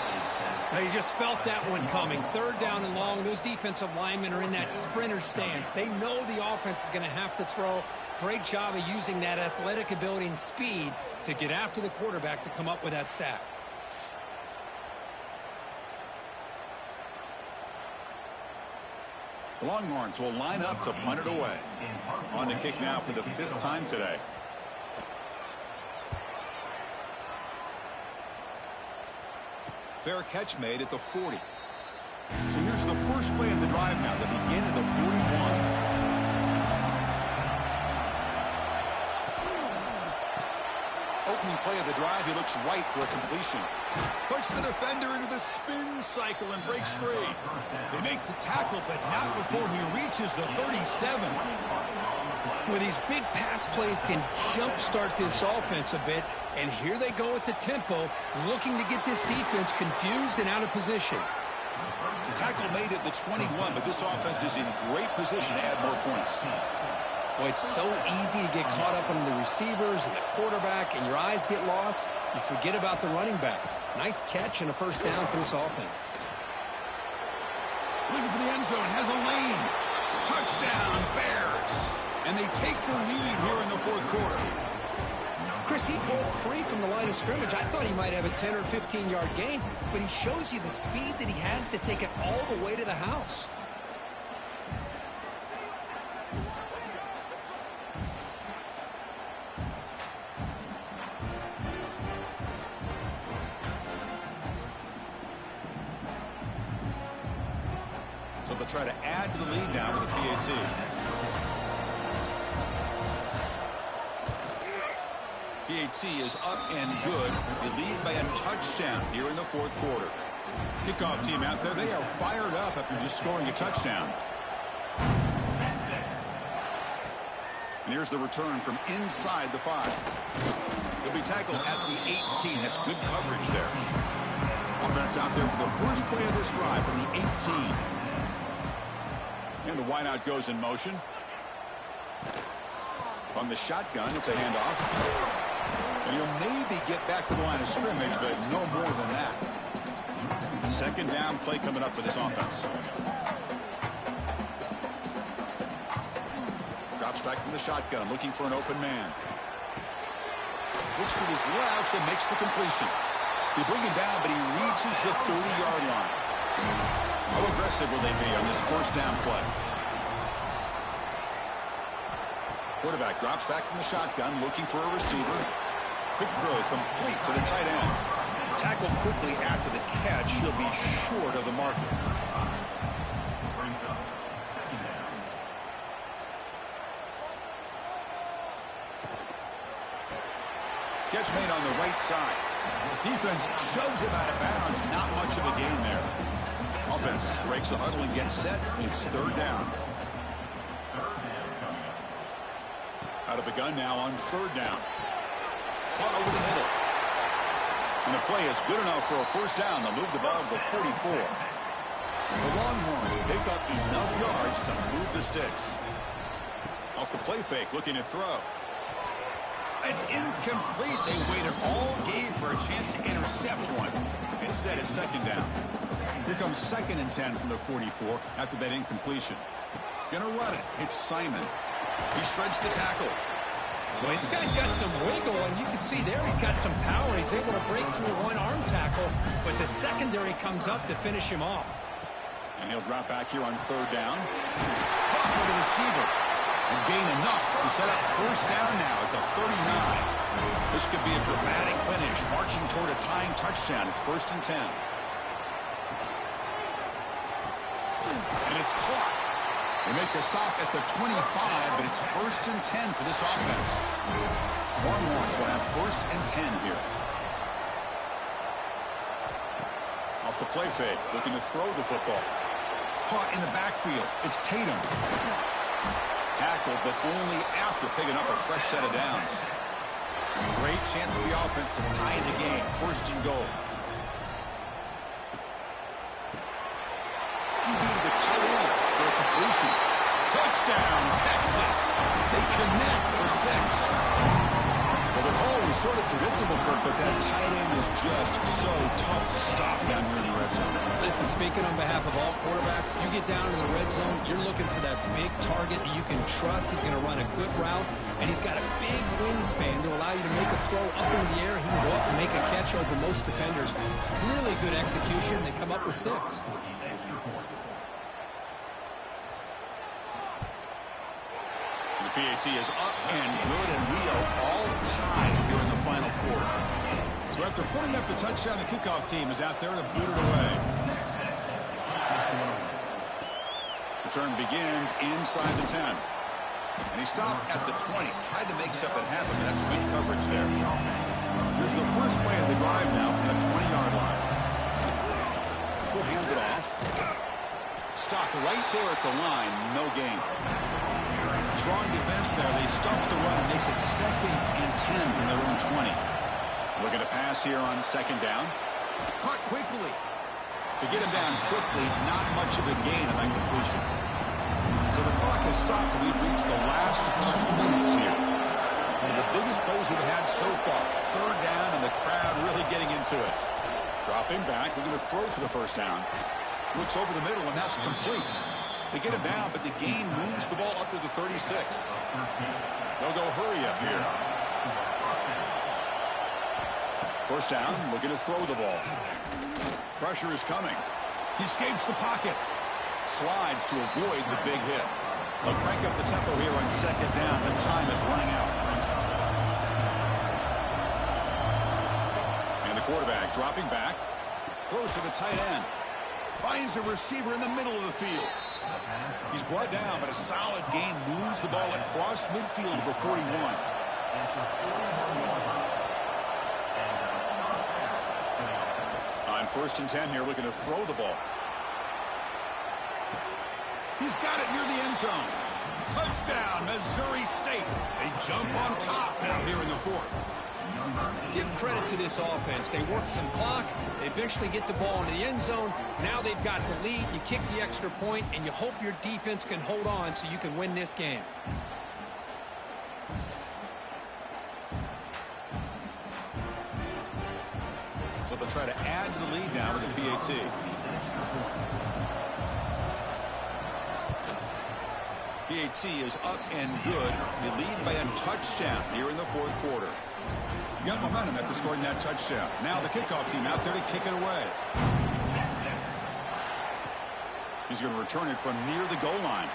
They just felt that one coming. Third down and long. Those defensive linemen are in that sprinter stance. They know the offense is going to have to throw. Great job of using that athletic ability and speed to get after the quarterback to come up with that sack. The Longhorns will line up to punt it away. On to kick now for the 5th time today. Fair catch made at the 40. So here's the first play of the drive now. They begin at the 41. Opening play of the drive, he looks right for a completion. Puts the defender into the spin cycle and breaks free. They make the tackle, but not before he reaches the 37. Well, these big pass plays can jumpstart this offense a bit, and here they go at the tempo, looking to get this defense confused and out of position. Tackle made at the 21, but this offense is in great position to add more points. Well, it's so easy to get caught up on the receivers and the quarterback, and your eyes get lost. You forget about the running back. Nice catch and a first down for this offense. Looking for the end zone, has a lane. Touchdown, Bears. And they take the lead here in the 4th quarter. Chris, he broke free from the line of scrimmage. I thought he might have a 10 or 15-yard gain, but he shows you the speed that he has to take it all the way to the house. So they'll try to add to the lead now with the PAT. PAT is up and good. They lead by a touchdown here in the 4th quarter. Kickoff team out there. They are fired up after just scoring a touchdown. And here's the return from inside the 5. He'll be tackled at the 18. That's good coverage there. Offense out there for the first play of this drive from the 18. And the wideout goes in motion. On the shotgun, it's a handoff. And he'll maybe get back to the line of scrimmage, but no more than that. 2nd down play coming up for this offense. Drops back from the shotgun, looking for an open man. Looks to his left and makes the completion. They bring him down, but he reaches the 30-yard line. How aggressive will they be on this 1st down play? Quarterback drops back from the shotgun, looking for a receiver. Quick throw complete to the tight end. Tackled quickly after the catch. He'll be short of the marker. Catch made on the right side. Defense shoves him out of bounds. Not much of a gain there. Offense breaks the huddle and gets set. It's 3rd down. Out of the gun now on 3rd down. Caught over the middle. And the play is good enough for a first down. They'll move the ball to the 44. The Longhorns pick up enough yards to move the sticks. Off the play fake, looking to throw. It's incomplete. They waited all game for a chance to intercept one. Instead, it's 2nd down. Here comes 2nd and 10 from the 44 after that incompletion. Gonna run it. It's Simon. He shreds the tackle. Well, this guy's got some wiggle, and you can see there he's got some power. He's able to break through one arm tackle, but the secondary comes up to finish him off. And he'll drop back here on 3rd down. Caught for the receiver. And gain enough to set up 1st down now at the 39. This could be a dramatic finish, marching toward a tying touchdown. It's 1st and 10. And it's caught. They make the stop at the 25, but it's 1st and 10 for this offense. Longhorns will have 1st and 10 here. Off the play fake, looking to throw the football. Caught in the backfield. It's Tatum. Tackled, but only after picking up a fresh set of downs. Great chance for the offense to tie the game. 1st and goal. QB to the tight end for a completion. Touchdown, Texas. They connect for 6. call was sort of predictable, Kirk, but that tight end is just so tough to stop down here in the red zone. Listen, speaking on behalf of all quarterbacks, you get down in the red zone, you're looking for that big target that you can trust. He's going to run a good route, and he's got a big wingspan to allow you to make a throw up into the air. He can go up and make a catch over most defenders. Really good execution. They come up with 6. The PAT is up and good, and we are all tied here in the final quarter. So after putting up the touchdown, the kickoff team is out there to boot it away. The turn begins inside the 10. And he stopped at the 20. Tried to make something happen, but that's good coverage there. Here's the first play of the drive now from the 20-yard line. He'll hand it off. Stopped right there at the line. No gain. Strong defense there. They stuff the run and makes it 2nd and 10 from their own 20. Looking to pass here on 2nd down. Caught quickly. To get him down quickly, not much of a gain on that completion. So the clock has stopped, and we've reached the last 2 minutes here. One of the biggest plays we've had so far. 3rd down, and the crowd really getting into it. Dropping back. We're going to throw for the first down. Looks over the middle, and that's complete. They get him down, but the gain moves the ball up to the 36. They'll go hurry up here. First down, looking to throw the ball. Pressure is coming. He escapes the pocket. Slides to avoid the big hit. They'll crank up the tempo here on 2nd down. The time is running out. And the quarterback dropping back. Throws to the tight end. Finds a receiver in the middle of the field. He's brought down, but a solid gain moves the ball across midfield to the 41. On 1st and 10 here, looking to throw the ball. He's got it near the end zone. Touchdown, Missouri State. They jump on top now here in the 4th. Give credit to this offense. They work some clock. They eventually get the ball into the end zone. Now they've got the lead. You kick the extra point, and you hope your defense can hold on so you can win this game. So they'll try to add to the lead now with the PAT. PAT is up and good. They lead by a touchdown here in the 4th quarter. You got momentum after scoring that touchdown. Now the kickoff team out there to kick it away. He's going to return it from near the goal line.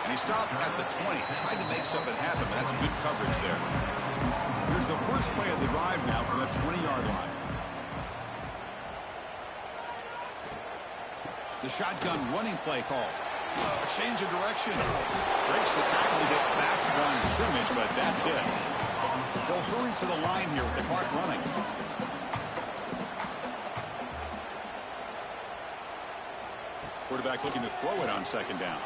And he stopped at the 20. Tried to make something happen, but that's good coverage there. Here's the first play of the drive now from the 20-yard line. The shotgun running play call. A change of direction. Breaks the tackle to get back to the line of scrimmage, but that's it. They'll hurry to the line here with the clock running. Quarterback looking to throw it on 2nd down.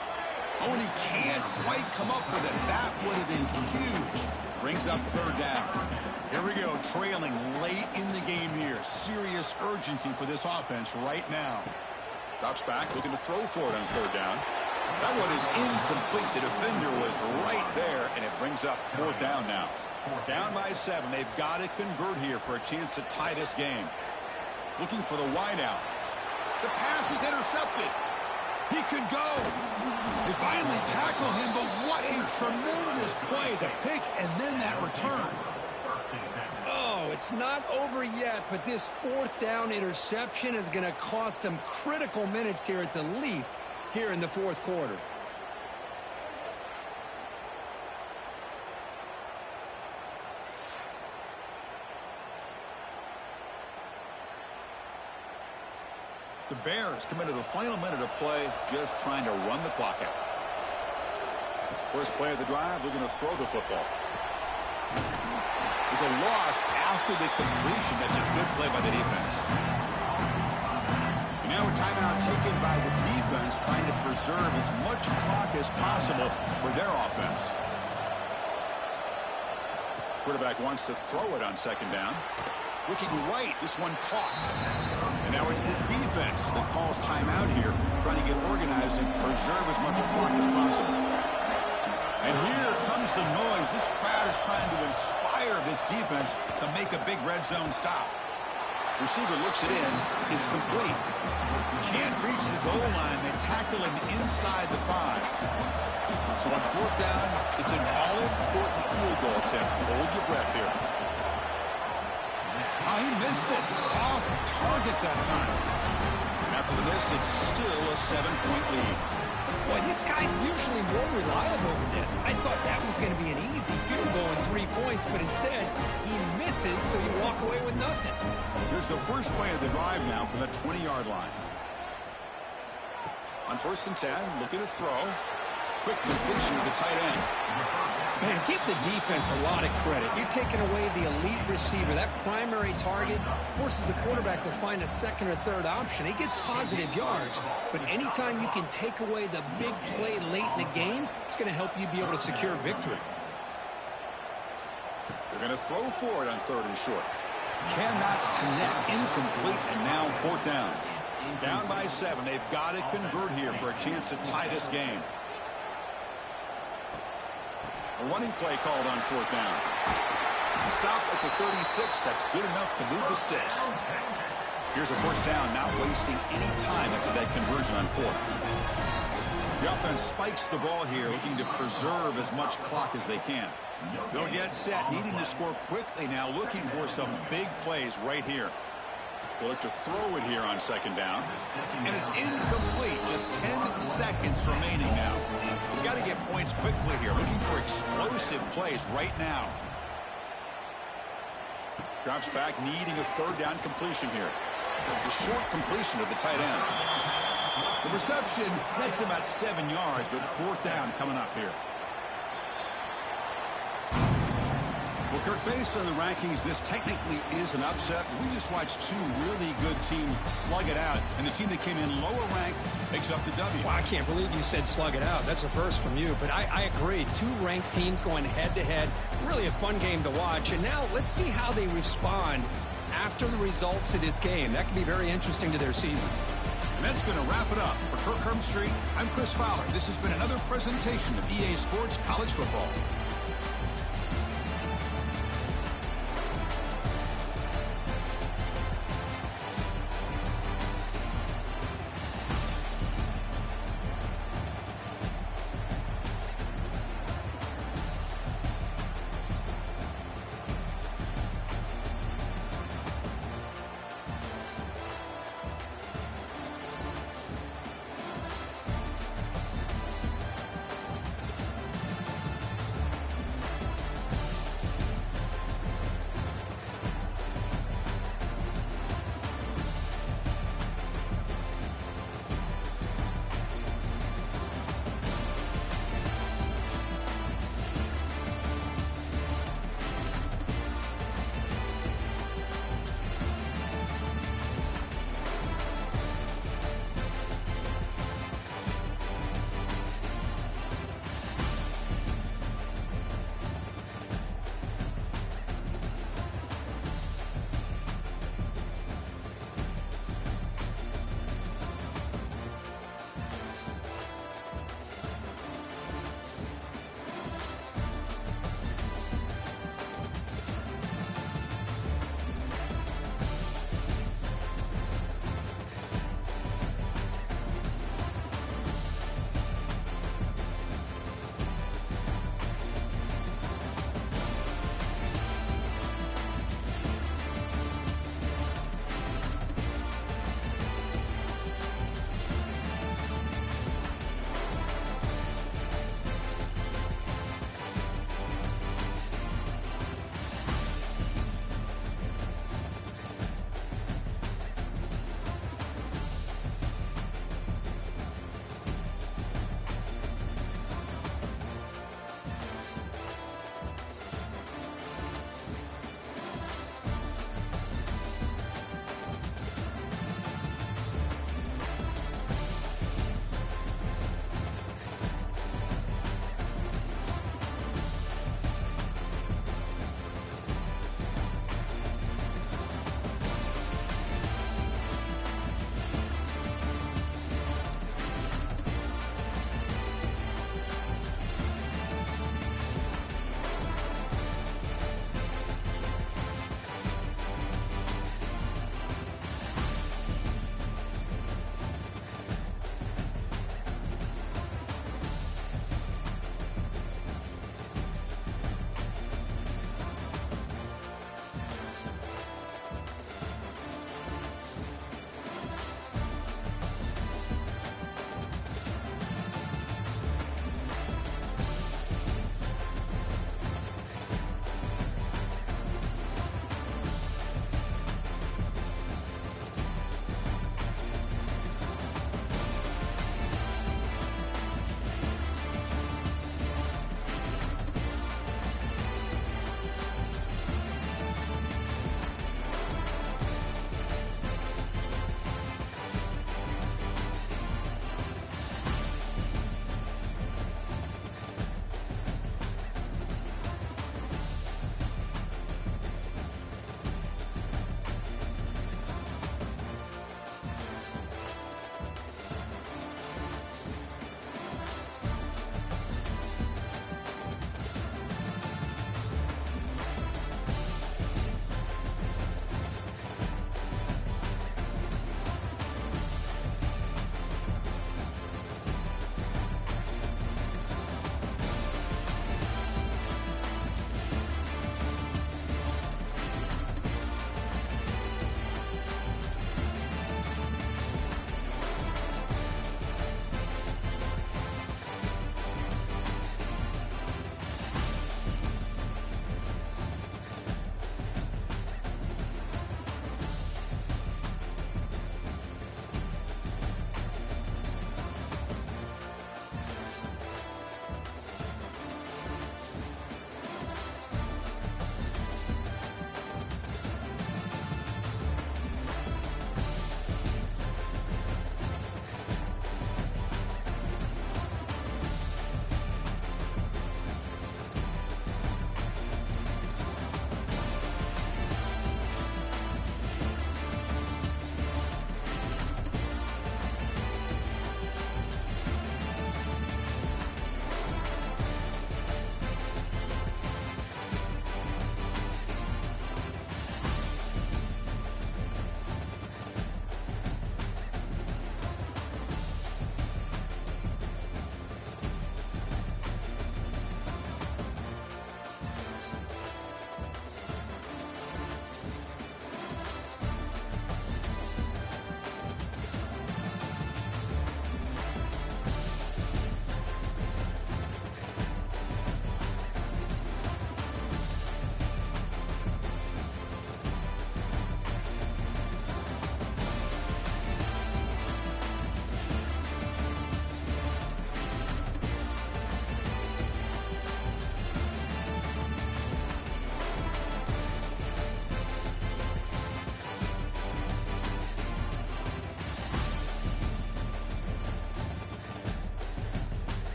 Oh, and he can't quite come up with it. That would have been huge. Brings up 3rd down. Here we go, trailing late in the game here. Serious urgency for this offense right now. Drops back, looking to throw for it on 3rd down. That one is incomplete. The defender was right there, and it brings up 4th down now. Down by 7. They've got to convert here for a chance to tie this game. Looking for the wideout. The pass is intercepted. He could go. They finally tackle him, but what a tremendous play. The pick and then that return. Oh, it's not over yet, but this 4th down interception is going to cost them critical minutes here at the least here in the 4th quarter. The Bears come into the final minute of play, just trying to run the clock out. First play of the drive, looking to throw the football. There's a loss after the completion. That's a good play by the defense. And now a timeout taken by the defense, trying to preserve as much clock as possible for their offense. Quarterback wants to throw it on 2nd down. Looking right, this one caught. And now it's the defense that calls timeout here, trying to get organized and preserve as much clock as possible. And here comes the noise. This crowd is trying to inspire fire of this defense to make a big red zone stop. Receiver looks it in. It's complete. Can't reach the goal line. They tackle him inside the 5. So on 4th down, it's an all-important field goal attempt. Hold your breath here. Oh, he missed it. Off target that time. After the miss, it's still a 7-point lead. Boy, this guy's usually more reliable than this. I thought that was going to be an easy field goal and 3 points, but instead, he misses, so you walk away with nothing. Here's the first play of the drive now from the 20-yard line. On 1st and 10, looking to throw. Quick completion to the tight end. Man, give the defense a lot of credit. You're taking away the elite receiver. That primary target forces the quarterback to find a second or third option. He gets positive yards, but anytime you can take away the big play late in the game, it's going to help you be able to secure victory. They're going to throw for it on 3rd and short. Cannot connect, incomplete, and now 4th down. Down by 7. They've got to convert here for a chance to tie this game. A running play called on 4th down. Stop at the 36. That's good enough to move the sticks. Here's a 1st down, not wasting any time after that conversion on 4th. The offense spikes the ball here, looking to preserve as much clock as they can. They'll get set, needing to score quickly now, looking for some big plays right here. They'll look to throw it here on 2nd down. And it's incomplete. Just 10 seconds remaining now. You've got to get points quickly here. Looking for explosive plays right now. Drops back, needing a 3rd down completion here. A short completion to the tight end. The reception makes about 7 yards, but 4th down coming up here. Well, Kirk, based on the rankings, this technically is an upset. We just watched 2 really good teams slug it out, and the team that came in lower ranked picks up the W. Well, I can't believe you said slug it out. That's a first from you, but I agree. 2 ranked teams going head-to-head. Really a fun game to watch, and now let's see how they respond after the results of this game. That could be very interesting to their season. And that's going to wrap it up. For Kirk Herbstreit, I'm Chris Fowler. This has been another presentation of EA Sports College Football.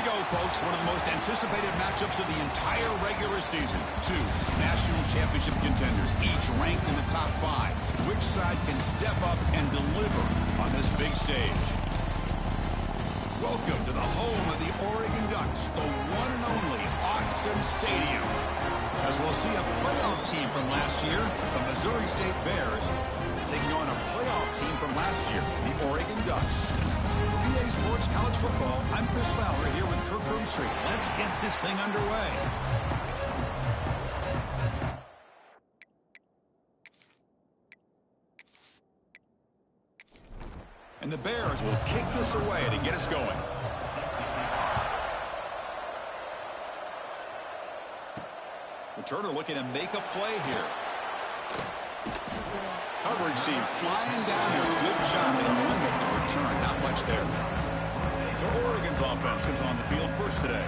go, folks. One of the most anticipated matchups of the entire regular season. Two national championship contenders, each ranked in the top 5. Which side can step up and deliver on this big stage? Welcome to the home of the Oregon Ducks, the one and only Autzen Stadium. As we'll see a playoff team from last year, the Missouri State Bears, taking on a playoff team from last year, the Oregon Ducks. For PA Sports College Football, I'm Chris Fowler here with Kirk Street. Let's get this thing underway. And the Bears will kick this away to get us going. Returner looking to make a play here. Coverage team flying down here. Good job. They limit the return. Not much there. So Oregon's offense comes on the field first today.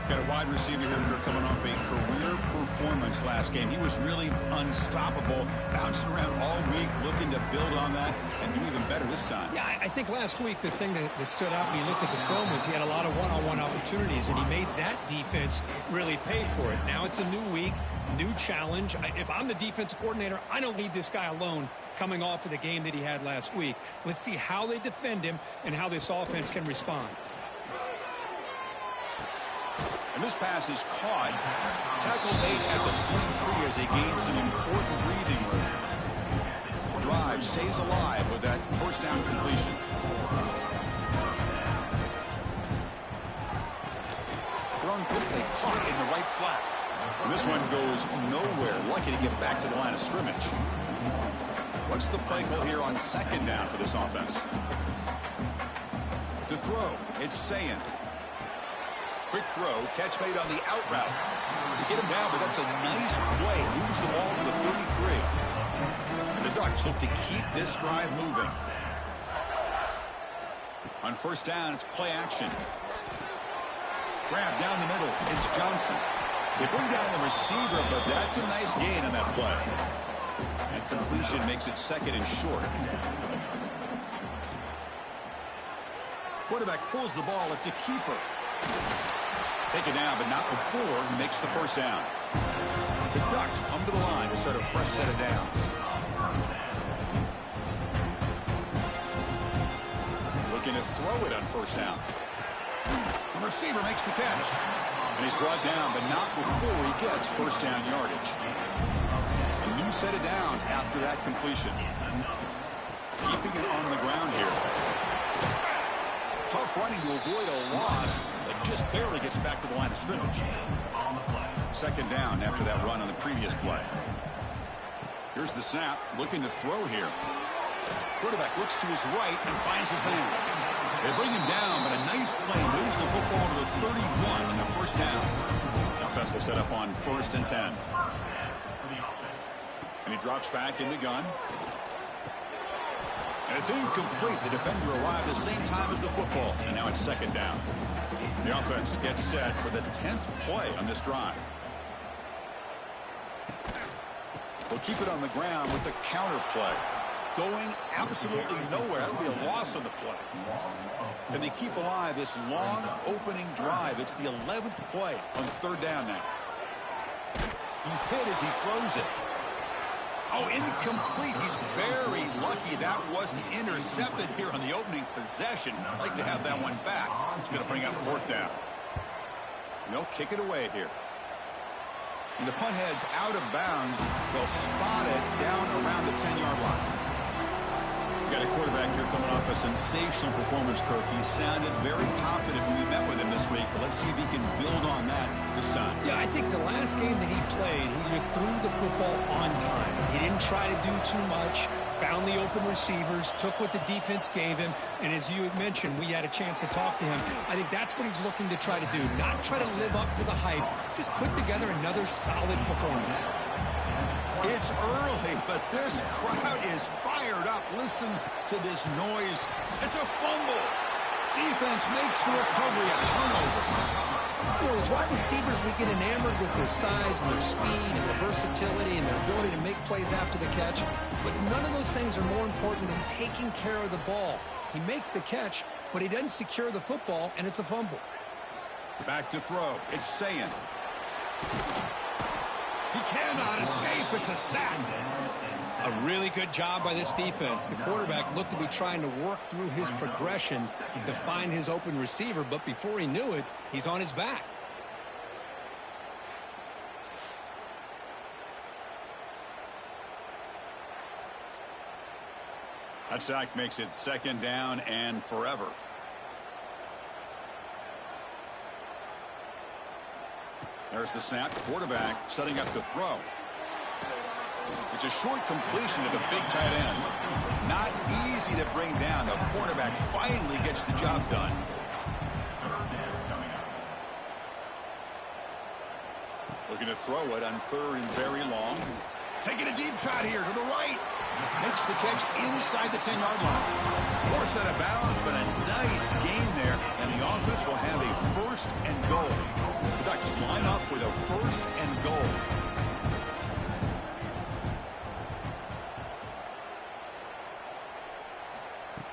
Got a wide receiver here coming off a career performance last game. He was really unstoppable, bouncing around all week, looking to build on that and do even better this time. Yeah, I think last week the thing that stood out when you looked at the film was he had a lot of one-on-one opportunities, and he made that defense really pay for it. Now it's a new week, new challenge. If I'm the defensive coordinator, I don't leave this guy alone coming off of the game that he had last week. Let's see how they defend him and how this offense can respond. And this pass is caught. Tackle made at the 23 as they gain some important breathing room. Drive stays alive with that first down completion. Thrown quickly, caught in the right flat. And this one goes nowhere. Lucky to get back to the line of scrimmage. What's the play call here on second down for this offense? To throw, it's Sayin. Quick throw, catch made on the out route. To get him down, but that's a nice play. Moves the ball to the 33. And the Ducks look to keep this drive moving. On first down, it's play action. Grab down the middle. It's Johnson. They bring down the receiver, but that's a nice gain on that play. And completion makes it second and short. Quarterback pulls the ball. It's a keeper. Take it down, but not before he makes the first down. The Ducks come to the line to start a fresh set of downs. Looking to throw it on first down. The receiver makes the catch. And he's brought down, but not before he gets first down yardage. A new set of downs after that completion. Keeping it on the ground here. Tough running to avoid a loss, but just barely gets back to the line of scrimmage. Second down after that run on the previous play. Here's the snap, looking to throw here. Quarterback looks to his right and finds his man. They bring him down, but a nice play moves the football to the 31 on the first down. Offense will set up on 1st and 10. And he drops back in the gun. And it's incomplete. The defender arrived at the same time as the football. And now it's second down. The offense gets set for the 10th play on this drive. They'll keep it on the ground with the counter play. Going absolutely nowhere. That would be a loss on the play. Can they keep alive this long opening drive? It's the 11th play on third down now. He's hit as he throws it. Oh, incomplete. He's very lucky that wasn't intercepted here on the opening possession. I'd like to have that one back. It's going to bring up fourth down. They'll kick it away here. And the punt heads out of bounds. They'll spot it down around the 10-yard line. Got a quarterback here coming off a sensational performance, Kirk. He sounded very confident when we met with him this week, but let's see if he can build on that this time. Yeah, I think the last game that he played, he just threw the football on time. He didn't try to do too much, found the open receivers, took what the defense gave him, and as you had mentioned, we had a chance to talk to him. I think that's what he's looking to try to do, not try to live up to the hype, just put together another solid performance. It's early, but this crowd is fired up. Listen to this noise. It's a fumble. Defense makes the recovery, a turnover. You know, as wide receivers, we get enamored with their size and their speed and their versatility and their ability to make plays after the catch. But none of those things are more important than taking care of the ball. He makes the catch, but he doesn't secure the football, and it's a fumble. Back to throw. It's Sayin. He cannot escape. It's a sack. A really good job by this defense. The quarterback looked to be trying to work through his progressions to find his open receiver, but before he knew it, he's on his back. That sack makes it 2nd down and forever. There's the snap. Quarterback setting up the throw. It's a short completion to the big tight end. Not easy to bring down. The cornerback finally gets the job done. Looking to throw it on 3rd and very long. Taking a deep shot here to the right. Makes the catch inside the 10-yard line. Force out of bounds, but a nice gain there. And the offense will have a 1st and goal. The Ducks line up with a 1st and goal.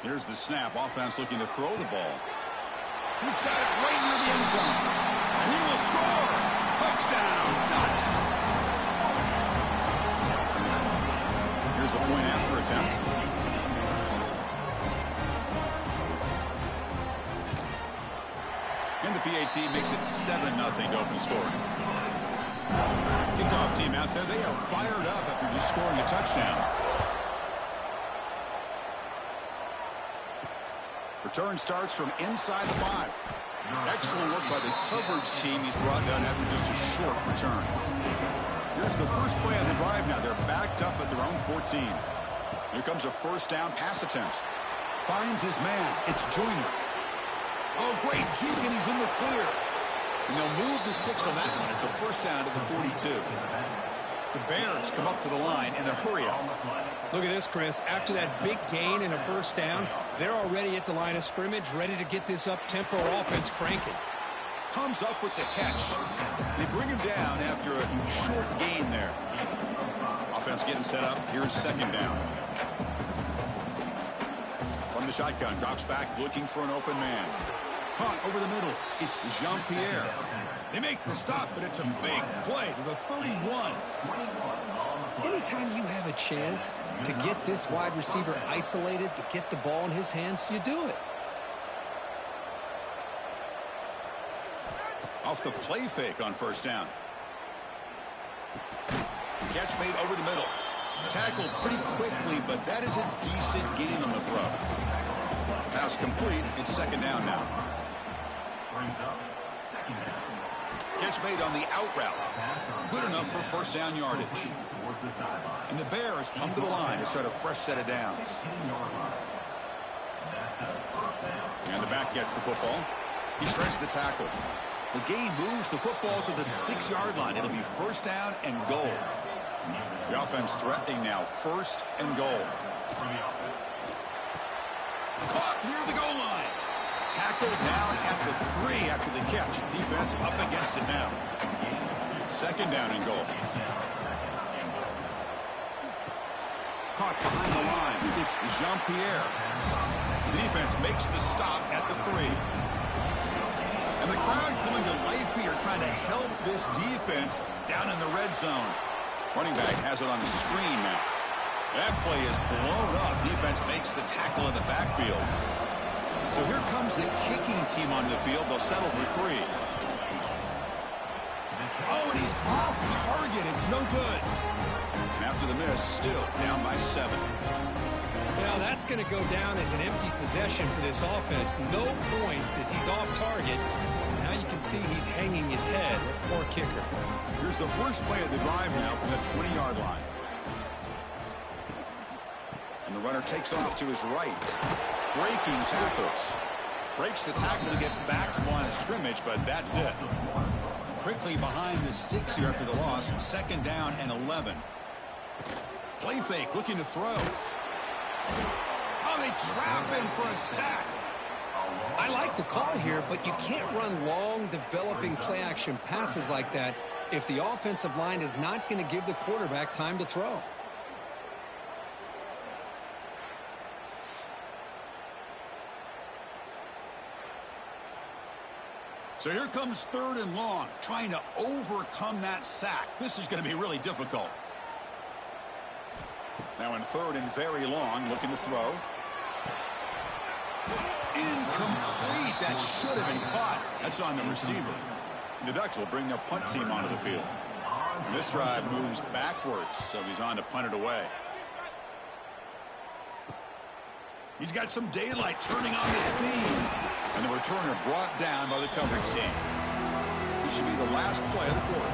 Here's the snap. Offense looking to throw the ball. He's got it right near the end zone. And he will score. Touchdown, Ducks. Here's the point after attempt. And the PAT makes it 7-0 to open score. Kickoff team out there. They are fired up after just scoring a touchdown. Return starts from inside the 5. Excellent work by the coverage team. He's brought down after just a short return. Here's the first play of the drive now. They're backed up at their own 14. Here comes a 1st down pass attempt. Finds his man. It's Joyner. Oh, great juke, and he's in the clear. And they'll move the 6 on that one. It's a 1st down to the 42. The Bears come up to the line in a hurry-up. Look at this, Chris. After that big gain and a 1st down, they're already at the line of scrimmage, ready to get this up-tempo offense cranking. Comes up with the catch. They bring him down after a short gain there. Offense getting set up. Here's 2nd down. From the shotgun, drops back looking for an open man. Caught over the middle. It's Jean-Pierre. They make the stop, but it's a big play to the 31. Anytime you have a chance to get this wide receiver isolated, to get the ball in his hands, you do it. Off the play fake on 1st down. Catch made over the middle. Tackled pretty quickly, but that is a decent gain on the throw. Pass complete. It's 2nd down now. Catch made on the out route. Good enough for 1st down yardage. And the Bears come to the line to start a fresh set of downs. And the back gets the football. He shreds the tackle. The gain moves the football to the 6-yard line. It'll be 1st down and goal. The offense threatening now. 1st and goal. Caught near the goal line. Tackled down at the 3 after the catch. Defense up against it now. 2nd down and goal. Caught behind the line. It's Jean-Pierre. The defense makes the stop at the 3. And the crowd coming to life here trying to help this defense down in the red zone. Running back has it on the screen now. That play is blown up. Defense makes the tackle in the backfield. So here comes the kicking team on the field. They'll settle for 3. Oh, and he's off target. It's no good. And after the miss, still down by 7. Well, that's going to go down as an empty possession for this offense. No points as he's off target. Now you can see he's hanging his head. Poor kicker. Here's the first play of the drive now from the 20-yard line. And the runner takes off to his right. Breaking tackles. Breaks the tackle to get back to the line of scrimmage, but that's it. Quickly behind the sticks here after the loss. 2nd down and 11. Play fake, looking to throw. Oh, they trap him for a sack. I like the call here, but you can't run long, developing play-action passes like that if the offensive line is not going to give the quarterback time to throw. So here comes 3rd and long, trying to overcome that sack. This is going to be really difficult. Now in 3rd and very long, looking to throw. Incomplete. That should have been caught. That's on the receiver. The Ducks will bring their punt team onto the field. And this drive moves backwards, so he's on to punt it away. He's got some daylight turning on the speed. And the returner brought down by the coverage team. This should be the last play of the quarter.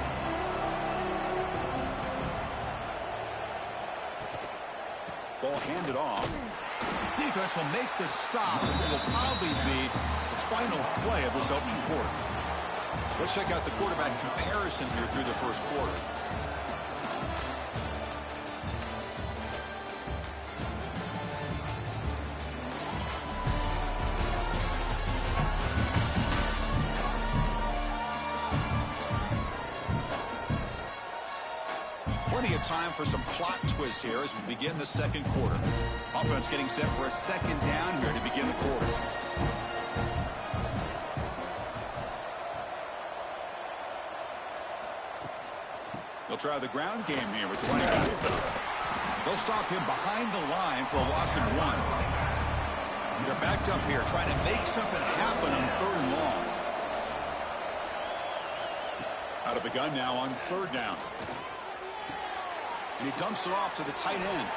Ball handed off. Defense will make the stop. It will probably be the final play of this opening quarter. Let's check out the quarterback comparison here through the first quarter. Plenty of time for some plot twists here as we begin the second quarter. Offense getting set for a second down here to begin the quarter. They'll try the ground game here with the running back. They'll stop him behind the line for a loss of 1. They're backed up here trying to make something happen on 3rd and long. Out of the gun now on 3rd down. And he dumps it off to the tight end.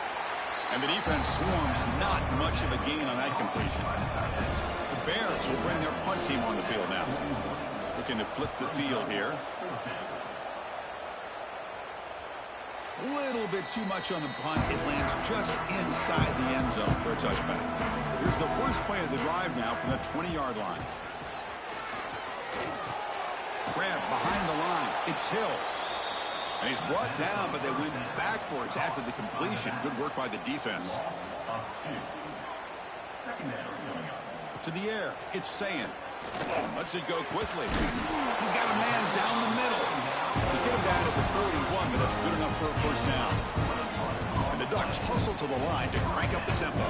And the defense swarms, not much of a gain on that completion. The Bears will bring their punt team on the field now. Looking to flip the field here. A little bit too much on the punt. It lands just inside the end zone for a touchback. Here's the first play of the drive now from the 20-yard line. Grab behind the line. It's Hill. And he's brought down, but they went backwards after the completion. Good work by the defense. To the air. It's Sayin. Lets it go quickly. He's got a man down the middle. They get him down at the 41, but that's good enough for a first down. And the Ducks hustle to the line to crank up the tempo.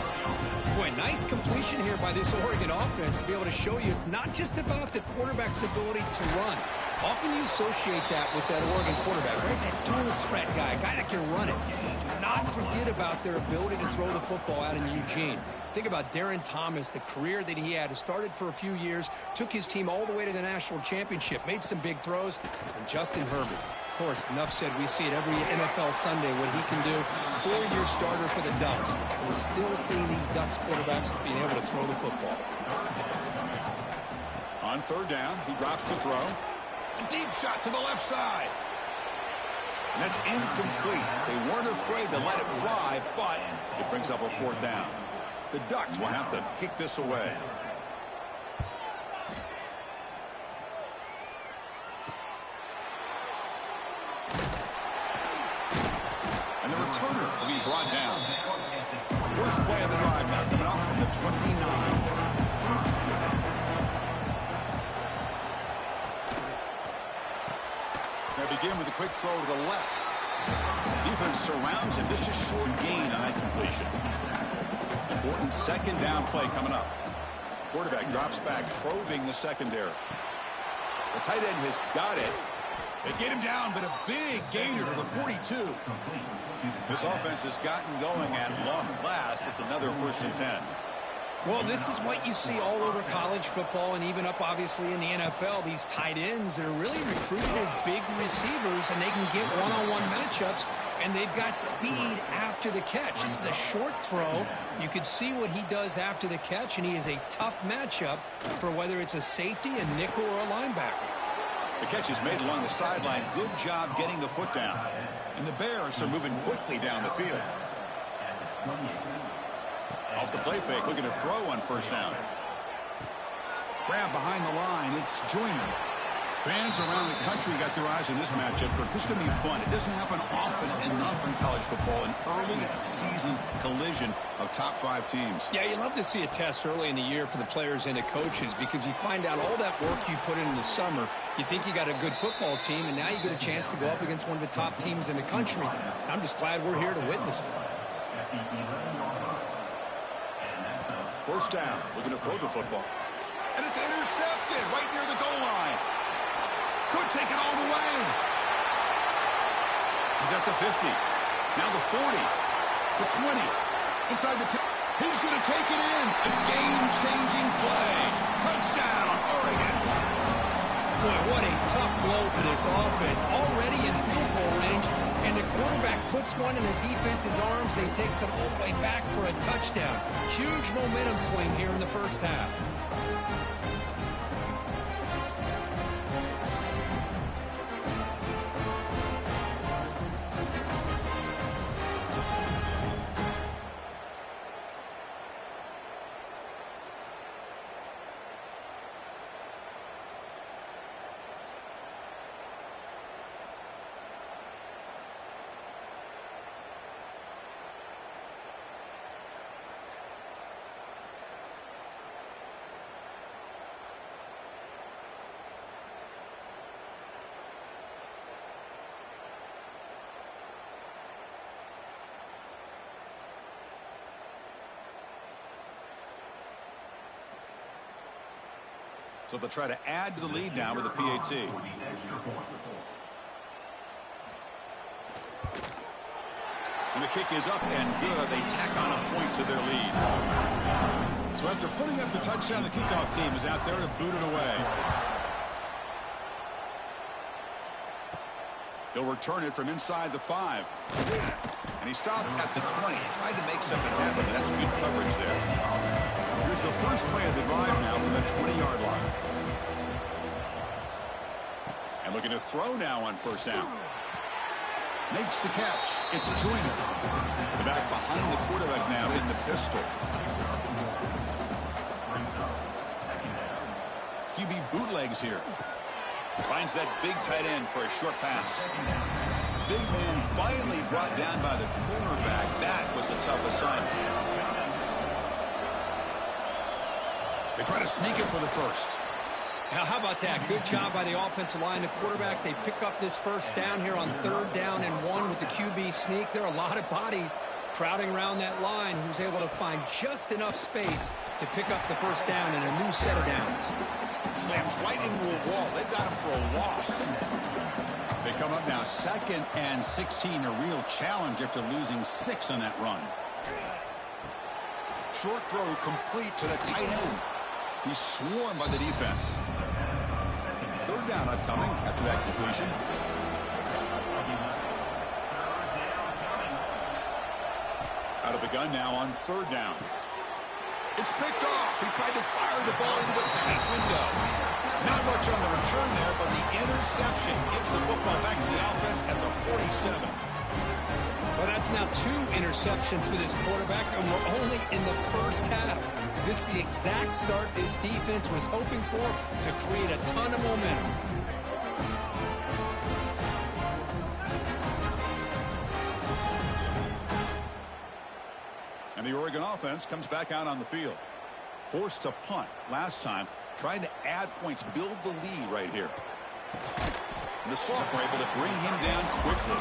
Boy, nice completion here by this Oregon offense to be able to show you it's not just about the quarterback's ability to run. Often you associate that with that Oregon quarterback, right? That dual threat guy, a guy that can run it. Do not forget about their ability to throw the football out in Eugene. Think about Darren Thomas, the career that he had. Started for a few years, took his team all the way to the national championship, made some big throws, and Justin Herbert. Of course, enough said, we see it every NFL Sunday what he can do. 4-year starter for the Ducks. We're still seeing these Ducks quarterbacks being able to throw the football. On 3rd down, he drops to throw. A deep shot to the left side. And that's incomplete. They weren't afraid to let it fly, but it brings up a 4th down. The Ducks will have to kick this away. And the returner will be brought down. First play of the drive now coming up from the 29. They begin with a quick throw to the left. Defense surrounds him. Just a short gain on that completion. Important second down play coming up. Quarterback drops back, probing the secondary. The tight end has got it. They get him down, but a big gainer to the 42. This offense has gotten going at long last. It's another 1st and 10. Well, this is what you see all over college football and even up, obviously, in the NFL. These tight ends that are really recruited as big receivers, and they can get one-on-one matchups, and they've got speed after the catch. This is a short throw. You could see what he does after the catch, and he is a tough matchup for whether it's a safety, a nickel, or a linebacker. The catch is made along the sideline. Good job getting the foot down. And the Bears are moving quickly down the field. Off the play fake, looking to throw on 1st down. Grab behind the line. It's Joyner. Fans around the country got their eyes on this matchup, but this is going to be fun. It doesn't happen often enough in college football, an early season collision of top 5 teams. Yeah, you love to see a test early in the year for the players and the coaches because you find out all that work you put in the summer. You think you got a good football team, and now you get a chance to go up against one of the top teams in the country. I'm just glad we're here to witness it. 1st down, looking to throw the football. And it's intercepted right near the goal line. Could take it all the way. He's at the 50. Now the 40. The 20. Inside the 10. He's going to take it in. A game-changing play. Touchdown, Oregon. Boy, what a tough blow for this offense. Already in field goal range, and the quarterback puts one in the defense's arms, and he takes it all the way back for a touchdown. Huge momentum swing here in the first half. So they'll try to add to the lead now with a PAT. And the kick is up and good. They tack on a point to their lead. So after putting up the touchdown, the kickoff team is out there to boot it away. He'll return it from inside the 5. And he stopped at the 20. Tried to make something happen, but that's good coverage there. Here's the first play of the drive now from the 20-yard line. And looking to throw now on first down. Makes the catch. It's Joyner. The back behind the quarterback now in the pistol. QB bootlegs here. Finds that big tight end for a short pass. Big man finally brought down by the cornerback. That was a tough assignment. They try to sneak it for the first. Now, how about that? Good job by the offensive line. The quarterback, they pick up this first down here on 3rd down and 1 with the QB sneak. There are a lot of bodies crowding around that line who's able to find just enough space to pick up the first down in a new set of downs. Slams right into a wall. They've got him for a loss. They come up now 2nd and 16. A real challenge after losing 6 on that run. Short throw complete to the tight end. He's swarmed by the defense. 3rd down upcoming after that completion. Out of the gun now on 3rd down. It's picked off. He tried to fire the ball into a tight window. Not much on the return there, but the interception gives the football back to the offense at the 47. Well, that's now 2 interceptions for this quarterback, and we're only in the first half. This is the exact start this defense was hoping for to create a ton of momentum. And the Oregon offense comes back out on the field. Forced to punt last time, trying to add points, build the lead right here. And the Soft were able to bring him down quickly.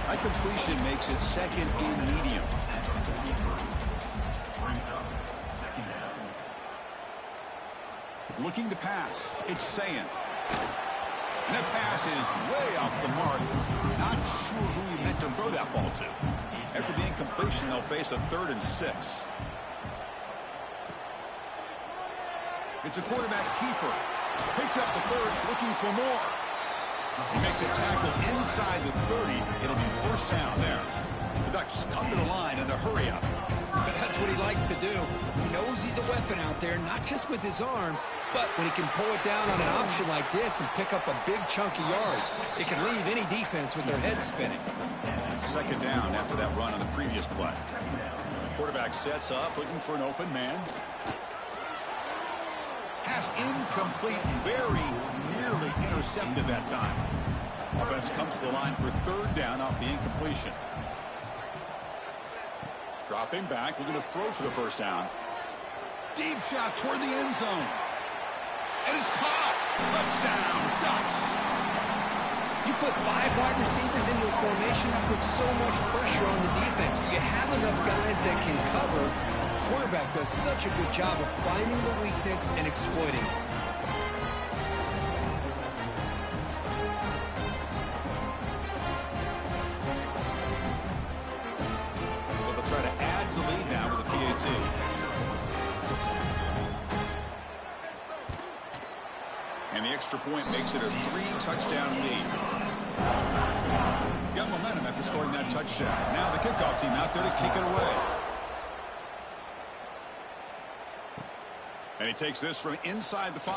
That completion makes it 2nd and medium. Looking to pass. It's Sayin. And that pass is way off the mark. Not sure who he meant to throw that ball to. After the incompletion, they'll face a 3rd and 6. It's a quarterback keeper. Picks up the first, looking for more. You make the tackle inside the 30. It'll be first down there. The Ducks come to the line in the hurry up. But that's what he likes to do. He knows he's a weapon out there, not just with his arm, but when he can pull it down on an option like this and pick up a big chunk of yards, it can leave any defense with their head spinning. 2nd down after that run on the previous play. Quarterback sets up, looking for an open man. Pass incomplete, very nearly intercepted that time. Offense comes to the line for 3rd down off the incompletion. Dropping back, looking to throw for the first down. Deep shot toward the end zone. And it's caught. Touchdown, Ducks. You put 5 wide receivers into a formation, you put so much pressure on the defense. Do you have enough guys that can cover? quarterback does such a good job of finding the weakness and exploiting it. Well, they'll try to add to the lead now with a PAT. And the extra point makes it a 3-touchdown lead. Got momentum after scoring that touchdown. Now the kickoff team out there to kick it away. And he takes this from inside the 5.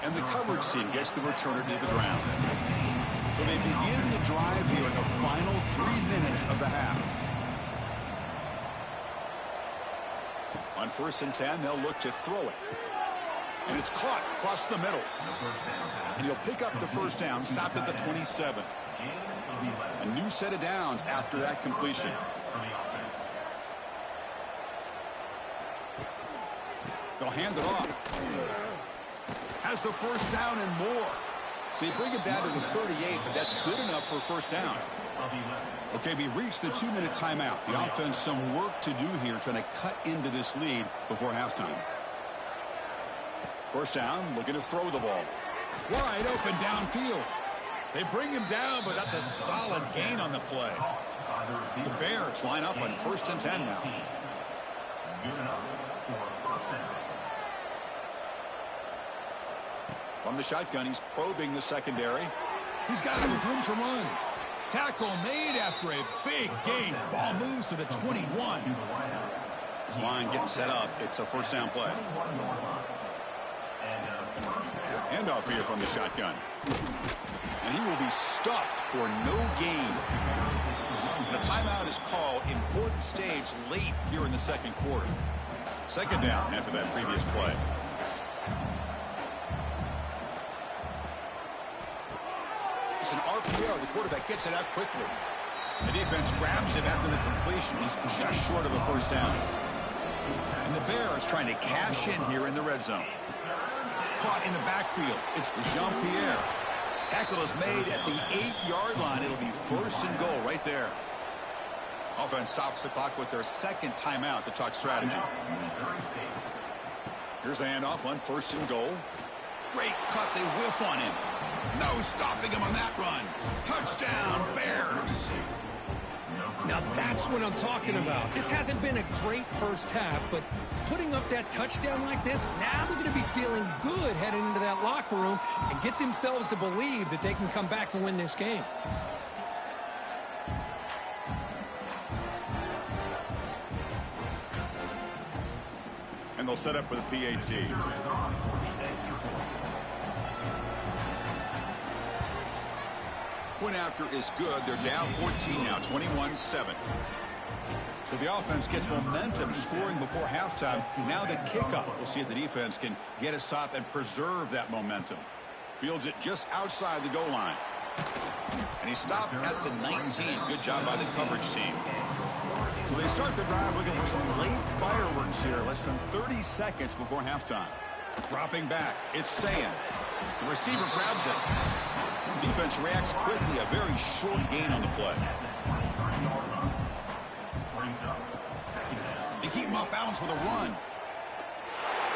And the coverage team gets the returner to the ground. So they begin the drive here in the final 3 minutes of the half. On 1st and 10, they'll look to throw it. And it's caught across the middle. And he'll pick up the first down, stopped at the 27. A new set of downs after that completion. They'll hand it off. Has the first down and more. They bring it down to the 38, but that's good enough for a first down. Okay, we reached the 2-minute timeout. The offense some work to do here, trying to cut into this lead before halftime. First down, looking to throw the ball. Wide open downfield. They bring him down, but that's a solid gain on the play. The Bears line up on 1st and 10 now. From the shotgun, he's probing the secondary. He's got it with room to run. Tackle made after a big gain. Ball moves to the 21. This line getting set up. It's a first down play. Handoff here from the shotgun. And he will be stuffed for no gain. The timeout is called. Important stage late here in the second quarter. Second down after that previous play. It's an RPO. The quarterback gets it out quickly. The defense grabs him after the completion. He's just short of a first down. And the Bears trying to cash in here in the red zone. Caught in the backfield. It's Jean-Pierre. Tackle is made at the 8-yard line. It'll be 1st and goal right there. Offense stops the clock with their second timeout to talk strategy. Here's the handoff on 1st and goal. Great cut. They whiff on him. No stopping him on that run. Touchdown, Bears. Now that's what I'm talking about. This hasn't been a great first half, but putting up that touchdown like this, now they're going to be feeling good heading into that locker room and get themselves to believe that they can come back and win this game. And they'll set up for the PAT. Point after is good. They're down 14 now, 21-7. So the offense gets momentum scoring before halftime. Now the kickoff. We'll see if the defense can get a stop and preserve that momentum. Fields it just outside the goal line. And he stopped at the 19. Good job by the coverage team. So they start the drive looking for some late fireworks here. Less than 30 seconds before halftime. Dropping back. It's Sand. The receiver grabs it. Defense reacts quickly. A very short gain on the play. They keep him off balance with a run.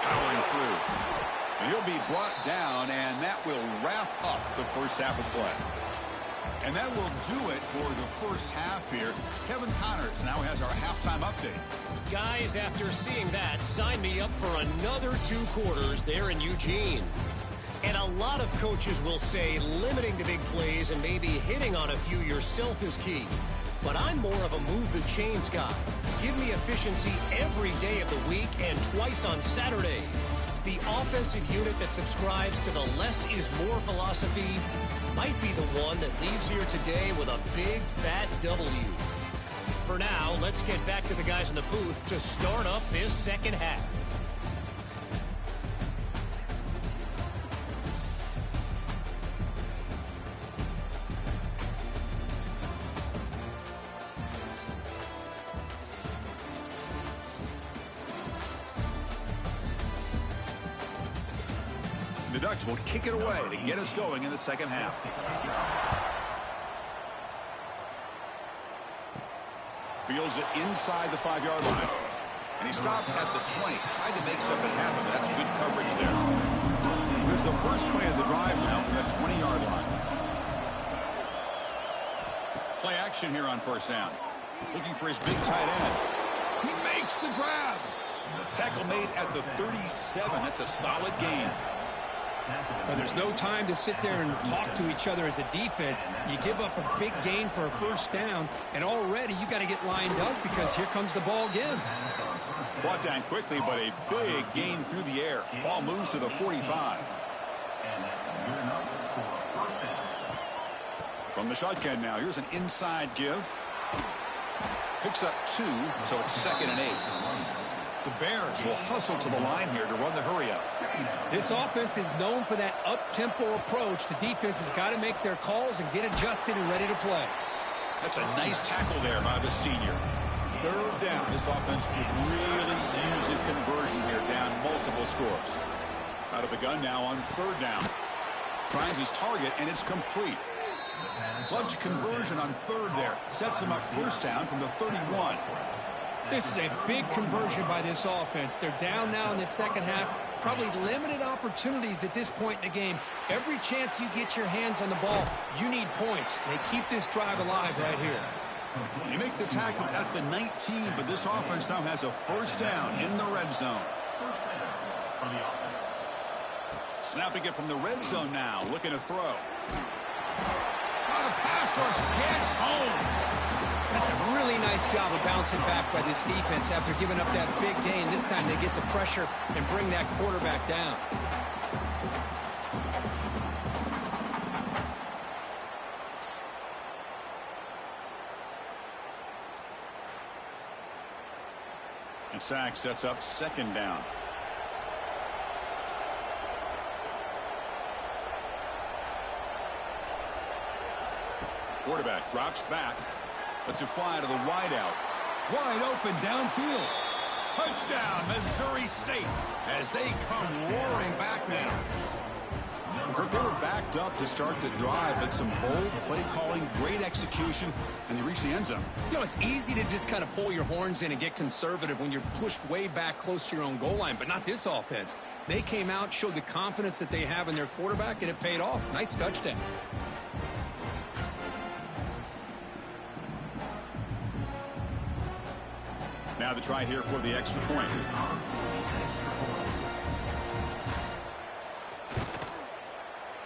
Powering through. And he'll be brought down, and that will wrap up the first half of play. And that will do it for the first half here. Kevin Connors now has our halftime update. Guys, after seeing that, sign me up for another 2 quarters there in Eugene. And a lot of coaches will say limiting the big plays and maybe hitting on a few yourself is key. But I'm more of a move the chains guy. Give me efficiency every day of the week and twice on Saturday. The offensive unit that subscribes to the less is more philosophy might be the one that leaves here today with a big fat W. For now, let's get back to the guys in the booth to start up this second half. The Ducks will kick it away to get us going in the second half. Fields it inside the 5-yard line. And he stopped at the 20. Tried to make something happen. That's good coverage there. Here's the first play of the drive now from that 20-yard line. Play action here on first down. Looking for his big tight end. He makes the grab. Tackle made at the 37. That's a solid gain. Well, there's no time to sit there and talk to each other as a defense. You give up a big gain for a first down, and already you got to get lined up because here comes the ball again. Brought down quickly, but a big gain through the air. Ball moves to the 45. From the shotgun now, here's an inside give. Picks up 2, so it's 2nd and 8. The Bears will hustle to the line here to run the hurry up. This offense is known for that up-tempo approach. The defense has got to make their calls and get adjusted and ready to play. That's a nice tackle there by the senior. 3rd down. This offense could really use a conversion here, down multiple scores. Out of the gun now on 3rd down. Finds his target, and it's complete. Clutch conversion on 3rd there. Sets him up first down from the 31. This is a big conversion by this offense. They're down now in the second half. Probably limited opportunities at this point in the game. Every chance you get your hands on the ball, you need points. They keep this drive alive right here. They make the tackle at the 19, but this offense now has a first down in the red zone. Snapping it from the red zone now, looking to throw. The pass rush gets home. That's a really nice job of bouncing back by this defense after giving up that big gain. This time they get the pressure and bring that quarterback down. And sack sets up 2nd down. Quarterback drops back. Lets it fly to the wideout. Wide open downfield. Touchdown, Missouri State, as they come roaring back now. Kirk, they were backed up to start the drive, but some bold play calling, great execution, and they reach the end zone. You know, it's easy to just kind of pull your horns in and get conservative when you're pushed way back close to your own goal line, but not this offense. They came out, showed the confidence that they have in their quarterback, and it paid off. Nice touchdown. Now the try here for the extra point.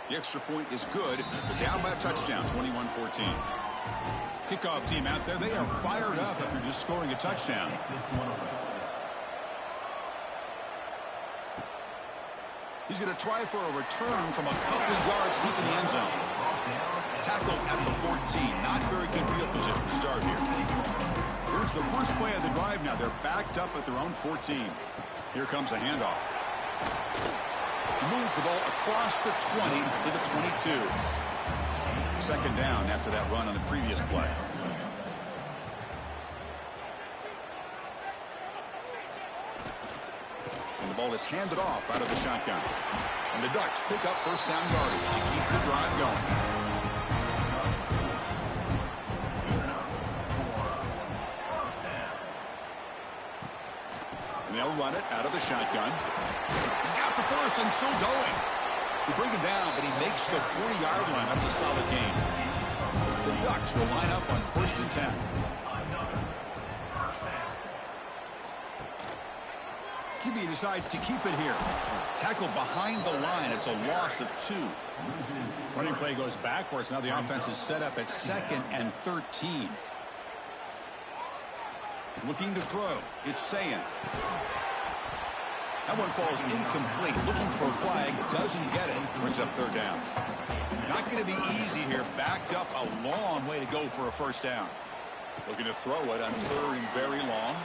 The extra point is good. They're down by a touchdown, 21-14. Kickoff team out there, they are fired up after just scoring a touchdown. He's going to try for a return from a couple of yards deep in the end zone. Tackled at the 14. Not very good field position to start here. Here's the first play of the drive now. They're backed up at their own 14. Here comes a handoff. He moves the ball across the 20 to the 22. 2nd down after that run on the previous play. And the ball is handed off out of the shotgun. And the Ducks pick up first down yardage to keep the drive going. They'll run it out of the shotgun. He's got the first and still going. They bring him down, but he makes the 40-yard line. That's a solid gain. The Ducks will line up on 1st and 10. QB decides to keep it here. Tackle behind the line. It's a loss of 2. Running play goes backwards. Now the offense is set up at 2nd and 13. Looking to throw. It's Sayan. That one falls incomplete. Looking for a flag. Doesn't get it. Brings up 3rd down. Not going to be easy here. Backed up a long way to go for a first down. Looking to throw it on 3rd and very long.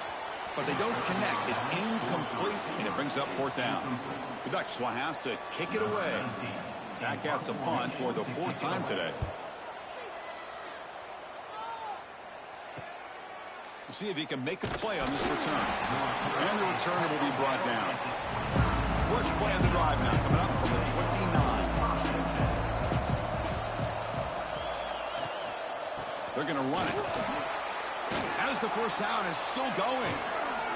But they don't connect. It's incomplete. And it brings up 4th down. The Ducks will have to kick it away. Back out to punt for the 4th time today. We'll see if he can make a play on this return. And the returner will be brought down. First play of the drive now coming up from the 29. They're going to run it. As the first down is still going.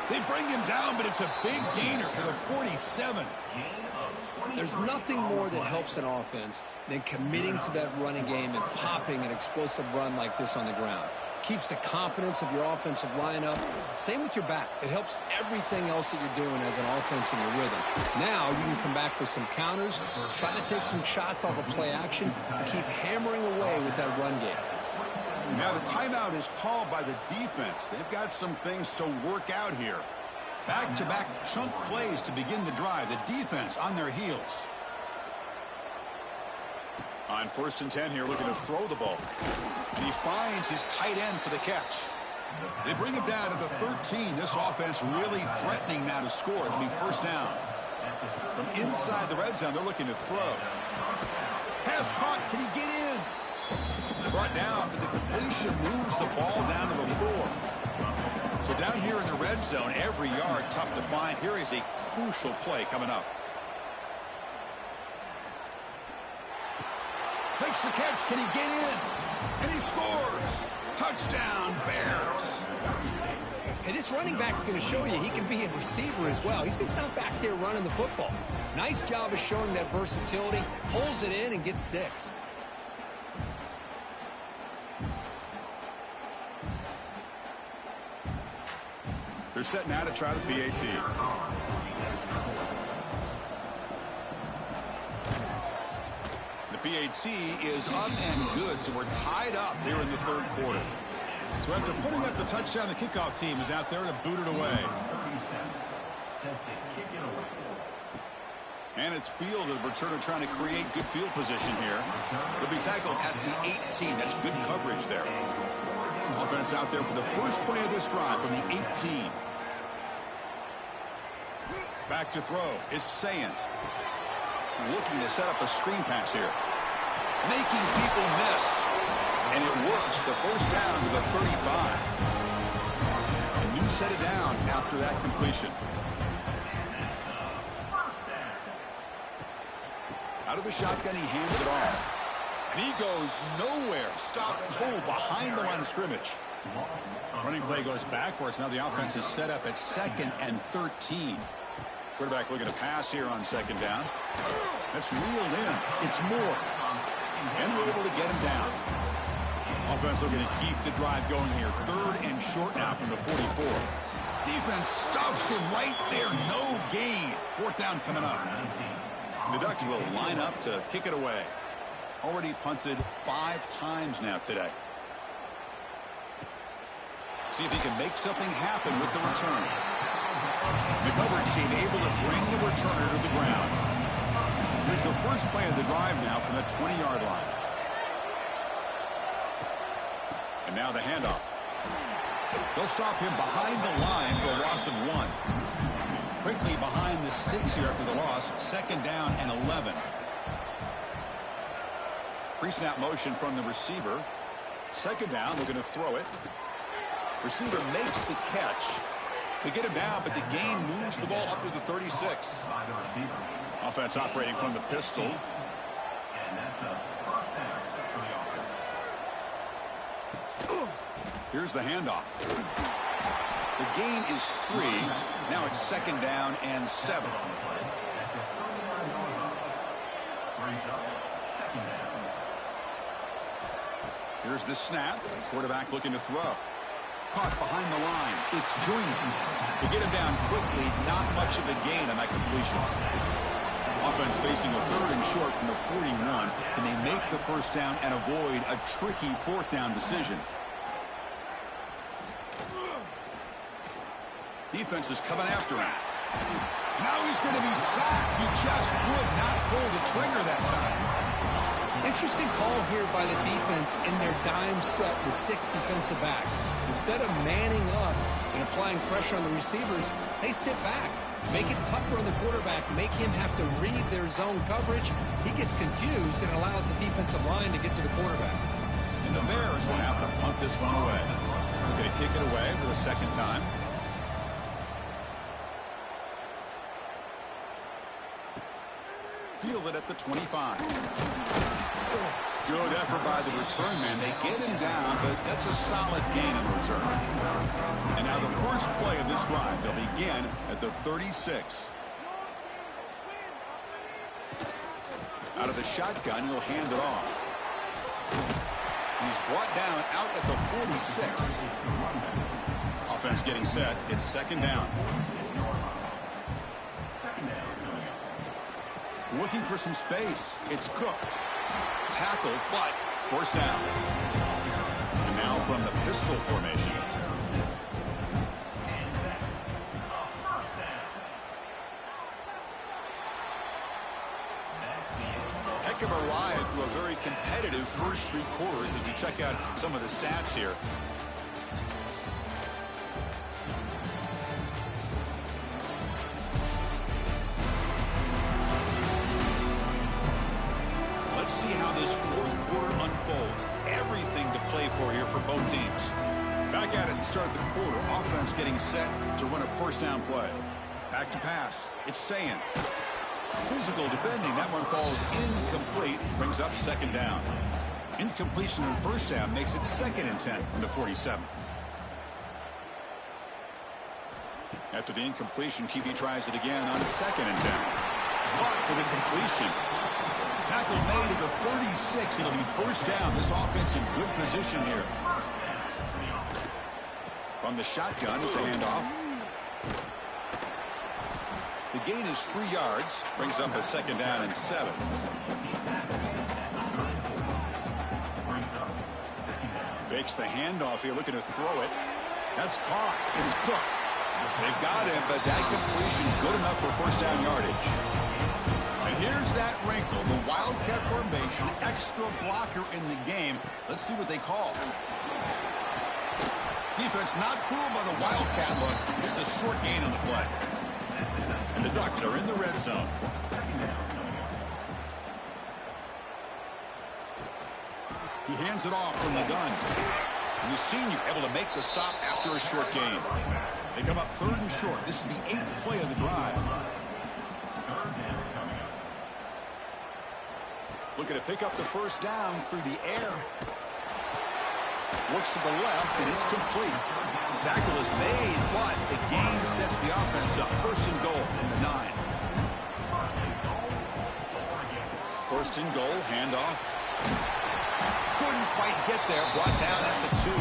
They bring him down, but it's a big gainer to the 47. There's nothing more that helps an offense than committing to that running game and popping an explosive run like this on the ground. Keeps the confidence of your offensive line up. Same with your back. It helps everything else that you're doing as an offense in your rhythm. Now you can come back with some counters, try to take some shots off of play action, and keep hammering away with that run game. Now the timeout is called by the defense. They've got some things to work out here. Back-to-back chunk plays to begin the drive. The defense on their heels. On 1st and 10 here, looking to throw the ball. And he finds his tight end for the catch. They bring him down to the 13. This offense really threatening now to score. It'll be first down. From inside the red zone, they're looking to throw. Pass caught. Can he get in? Brought down, but the completion moves the ball down to the 4. So down here in the red zone, every yard tough to find. Here is a crucial play coming up. Makes the catch. Can he get in? And he scores. Touchdown, Bears. And this running back's going to show you he can be a receiver as well. He's just not back there running the football. Nice job of showing that versatility. Pulls it in and gets 6. They're setting out to try the PAT. PAT is up and good, so we're tied up here in the 3rd quarter. So after putting up the touchdown, the kickoff team is out there to boot it away. And it's fielded. Returner trying to create good field position here. They'll be tackled at the 18. That's good coverage there. Offense out there for the first play of this drive from the 18. Back to throw. It's Sayan. Looking to set up a screen pass here. Making people miss. And it works. The first down to the 35. A new set of downs after that completion. Out of the shotgun, he hands it off. And he goes nowhere. Stop pull behind the line of scrimmage. Running play goes backwards. Now the offense is set up at 2nd and 13. Quarterback looking to pass here on 2nd down. That's reeled in. It's Moore. And we're able to get him down. Offense looking to keep the drive going here. 3rd and short now from the 44. Defense stuffs him right there. No gain. 4th down coming up. And the Ducks will line up to kick it away. Already punted 5 times now today. See if he can make something happen with the return. The coverage team able to bring the returner to the ground. Here's the first play of the drive now from the 20-yard line. And now the handoff. They'll stop him behind the line for a loss of 1. Quickly behind the sticks here after the loss. 2nd down and 11. Pre-snap motion from the receiver. 2nd down, looking to throw it. Receiver makes the catch. They get him down, but the gain moves the ball up to the 36. Offense operating from the pistol. Here's the handoff. The gain is 3. Now it's 2nd down and 7. Here's the snap. Quarterback looking to throw. Caught behind the line. It's Joyner. They get him down quickly. Not much of a gain on that completion. Offense facing a 3rd and short from the 41. Can they make the first down and avoid a tricky 4th down decision? Defense is coming after him. Now he's going to be sacked. He just would not pull the trigger that time. Interesting call here by the defense in their dime set with 6 defensive backs. Instead of manning up and applying pressure on the receivers, they sit back. Make it tougher on the quarterback. Make him have to read their zone coverage. He gets confused and allows the defensive line to get to the quarterback. And the Bears will have to punt this one away. They're going to kick it away for the 2nd time. Field it at the 25. Good effort by the return man. They get him down, but that's a solid gain in return. And now the first play of this drive, they'll begin at the 36. Out of the shotgun, he'll hand it off. He's brought down out at the 46. Offense getting set. It's second down. Looking for some space. It's Cook. Tackle, but first down. And now from the pistol formation. Heck of a ride through a very competitive first three quarters as we check out some of the stats here. Let's see how this fourth quarter unfolds. Everything to play for here for both teams. Back at it to start the quarter. Offense getting set to run a first down play. Back to pass. It's Sayin. Physical defending. That one falls incomplete. Brings up second down. Incompletion on first down makes it 2nd and 10 from the 47. After the incompletion, QB tries it again on 2nd and 10. Caught for the completion. Tackle made at the 36. It'll be first down. This offense in good position here. From the shotgun, it's a handoff. The gain is 3 yards. Brings up a second down and 7. Fakes the handoff here, looking to throw it. That's caught. It's Cook. They've got him, but that completion good enough for first down yardage. And here's that wrinkle. The Wildcat formation, extra blocker in the game. Let's see what they call. Defense not fooled by the Wildcat look. Just a short gain on the play. And the Ducks are in the red zone. He hands it off from the gun. And the senior able to make the stop after a short gain. They come up 3rd and short. This is the 8th play of the drive. Looking to pick up the first down through the air. Looks to the left, and it's complete. The tackle is made, but the gain sets the offense up. 1st and goal from the 9. 1st and goal, handoff. Couldn't quite get there, brought down at the 2.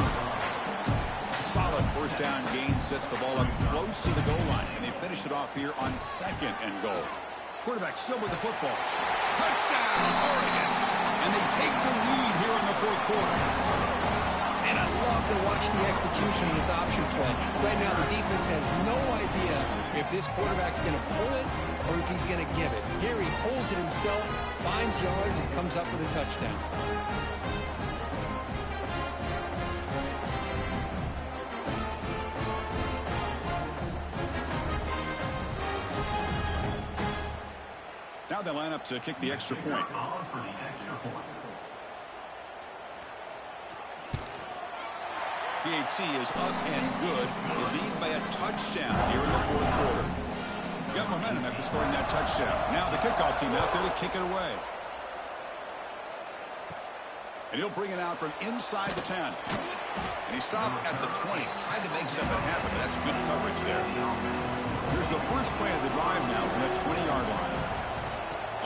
Solid first down gain sets the ball up close to the goal line, and they finish it off here on 2nd and goal. Quarterback still with the football. Touchdown, Oregon! And they take the lead here in the 4th quarter. And I love to watch the execution of this option play. Right now, the defense has no idea if this quarterback's going to pull it or if he's going to give it. Here he pulls it himself, finds yards, and comes up with a touchdown. Now they line up to kick the extra point. PAT is up and good. They lead by a touchdown here in the 4th quarter. Got momentum after scoring that touchdown. Now the kickoff team out there to kick it away. And he'll bring it out from inside the 10. And he stopped at the 20. Tried to make something happen, but that's good coverage there. Here's the first play of the drive now from the 20-yard line.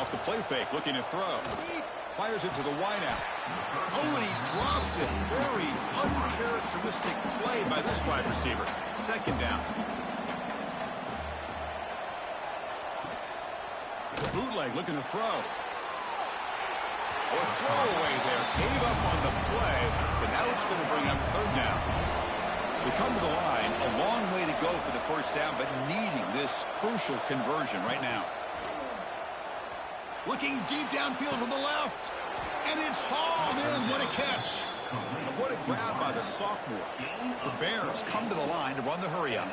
Off the play fake, looking to throw. Fires it to the wideout. Oh, and he dropped it. Very uncharacteristic play by this wide receiver. 2nd down. It's a bootleg, looking to throw. Oh, a throwaway there. Gave up on the play, but now it's going to bring up 3rd down. They come to the line. A long way to go for the first down, but needing this crucial conversion right now. Looking deep downfield to the left. And it's hauled in. What a catch. And what a grab by the sophomore. The Bears come to the line to run the hurry-up.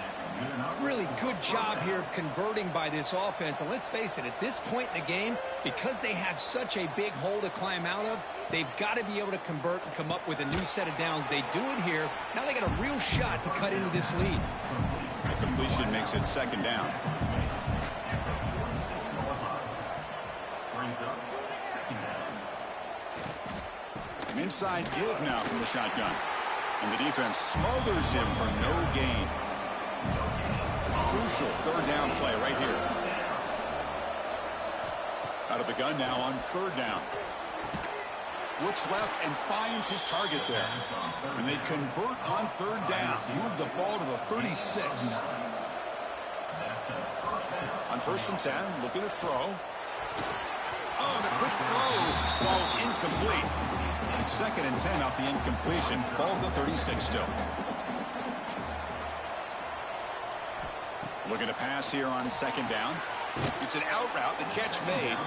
Really good job here of converting by this offense. And let's face it, at this point in the game, because they have such a big hole to climb out of, they've got to be able to convert and come up with a new set of downs. They do it here. Now they got a real shot to cut into this lead. The completion makes it 2nd down. An inside give now from the shotgun. And the defense smothers him for no gain. Crucial third down play right here. Out of the gun now on third down. Looks left and finds his target there. And they convert on third down. Move the ball to the 36. On 1st and 10, looking to throw. Oh, the quick throw falls incomplete. 2nd and 10 off the incompletion. Ball to 36 still. Looking to pass here on 2nd down. It's an out route. The catch made.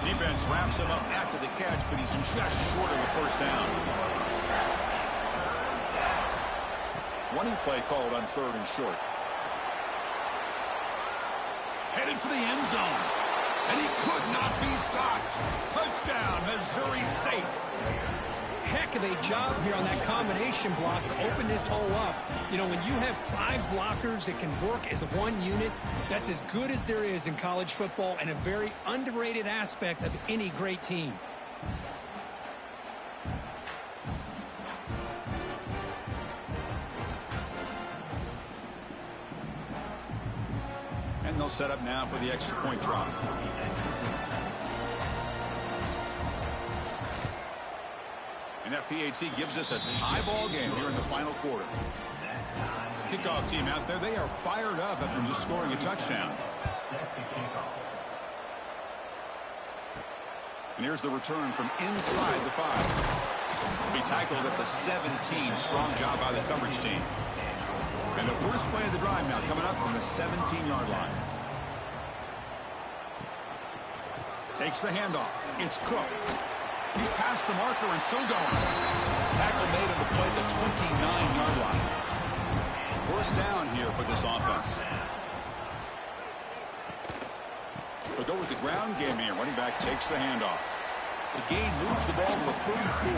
Defense wraps him up after the catch, but he's just short of a 1st down. Running play called on 3rd and short. Headed for the end zone. And he could not be stopped. Touchdown, Missouri State. Heck of a job here on that combination block to open this hole up. You know, when you have 5 blockers that can work as one unit, that's as good as there is in college football and a very underrated aspect of any great team. And they'll set up now for the extra point drop. And that PAT gives us a tie ball game here in the final quarter. Kickoff team out there, they are fired up after just scoring a touchdown. And here's the return from inside the 5. Be tackled at the 17. Strong job by the coverage team. And the first play of the drive now coming up from the 17-yard line. Takes the handoff. It's Cook. He's past the marker and still going. Tackle made on the play at the 29-yard line. 1st down here for this offense. They'll go with the ground game here. Running back takes the handoff. The gain moves the ball to the 34.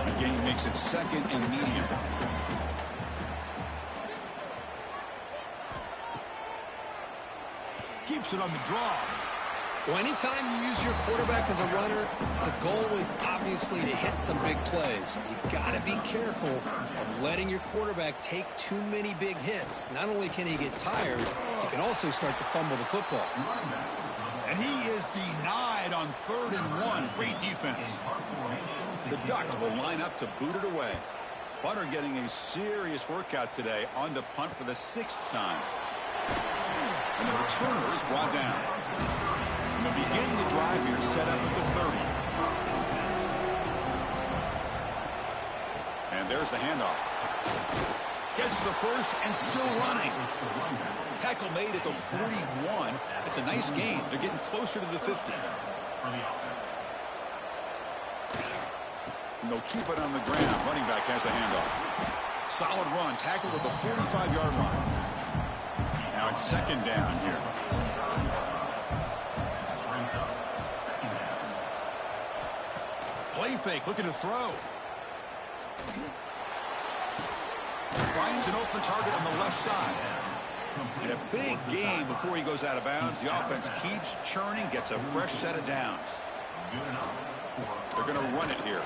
The gain makes it 2nd and medium. Keeps it on the draw. Well, anytime you use your quarterback as a runner, the goal is obviously to hit some big plays. You've got to be careful of letting your quarterback take too many big hits. Not only can he get tired, he can also start to fumble the football. And he is denied on 3rd and 1. Great defense. The Ducks will line up to boot it away. Butter getting a serious workout today on to punt for the 6th time. And the returner is brought down. And they begin the drive here, set up at the 30. And there's the handoff. Gets the first and still running. Tackle made at the 41. It's a nice gain. They're getting closer to the 50. And they'll keep it on the ground. Running back has the handoff. Solid run. Tackled at the 45-yard line. Now it's 2nd down here. Play fake, looking to throw. Finds an open target on the left side. And a big gain before he goes out of bounds. The offense keeps churning, gets a fresh set of downs. They're going to run it here.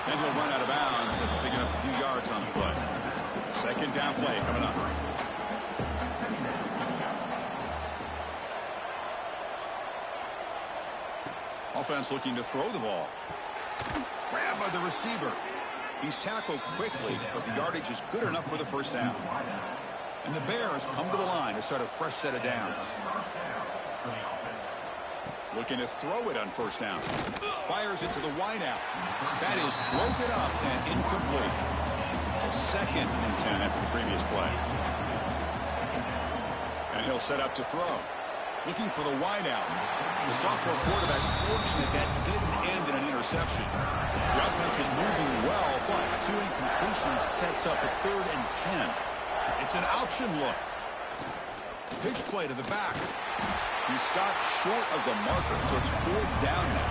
And he'll run out of bounds and picking up a few yards on the play. 2nd down play coming up. Offense looking to throw the ball. Grabbed by the receiver. He's tackled quickly, but the yardage is good enough for the 1st down. And the Bears come to the line to start a fresh set of downs. Looking to throw it on 1st down. Fires it to the wideout. That is broken up and incomplete. So 2nd and 10 after the previous play. And he'll set up to throw. Looking for the wideout. The sophomore quarterback fortunate that didn't end in an interception. The offense was moving well, but 2 incompletions sets up a 3rd and 10. It's an option look. Pitch play to the back. He stopped short of the marker, so it's 4th down now.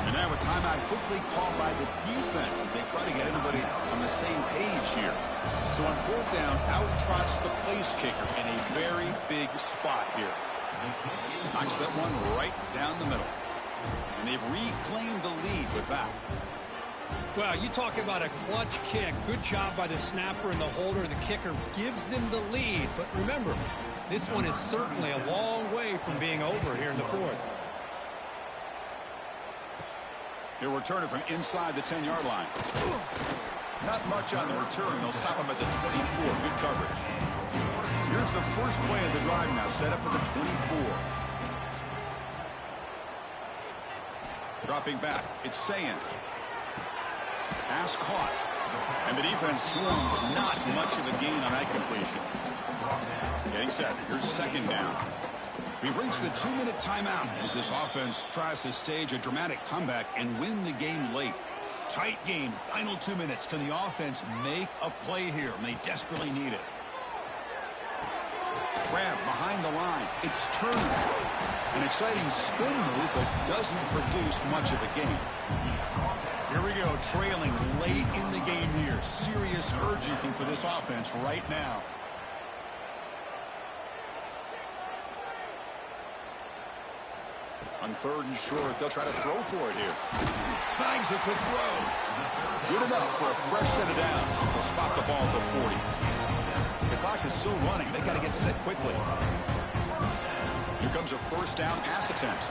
And now a timeout quickly called by the defense as they try to get everybody on the same page here. So on 4th down, out trots the place kicker in a very big spot here. Knocks that one right down the middle. And they've reclaimed the lead with that. Well, you talk about a clutch kick. Good job by the snapper and the holder. The kicker gives them the lead. But remember, this one is certainly a long way from being over here in the fourth. He'll return it from inside the 10-yard line. Not much on the return. They'll stop him at the 24. Good coverage. Here's the first play of the drive now, set up at the 24. Dropping back, it's Sayan. Pass caught. And the defense swarms. Not much of a gain on that completion. Getting set. Here's second down. We've reached the 2-minute timeout as this offense tries to stage a dramatic comeback and win the game late. Tight game. Final 2 minutes. Can the offense make a play here? And they desperately need it. Grab behind the line. It's Turner. An exciting spin move, but doesn't produce much of a gain. Here we go, trailing late in the game here. Serious urgency for this offense right now. On third and short, they'll try to throw for it here. Snags a quick throw. Good enough for a fresh set of downs. They'll spot the ball at the 40. The clock is still running. They got to get set quickly. Here comes a first down pass attempt.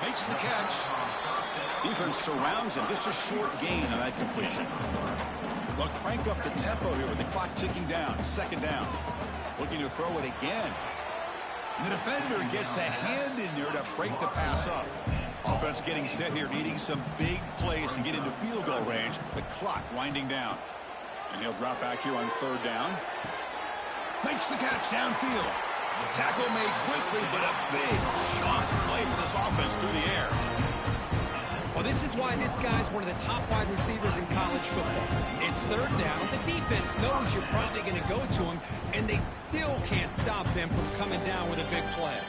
Makes the catch. Defense surrounds him. Just a short gain on that completion. They'll crank up the tempo here with the clock ticking down. Second down. Looking to throw it again. And the defender gets a hand in there to break the pass up. Offense getting set here, needing some big plays to get into field goal range. The clock winding down. And he'll drop back here on third down. Makes the catch downfield. Tackle made quickly, but a big chunk play for this offense through the air. Well, this is why this guy's one of the top wide receivers in college football. It's third down. The defense knows you're probably going to go to him, and they still can't stop him from coming down with a big play.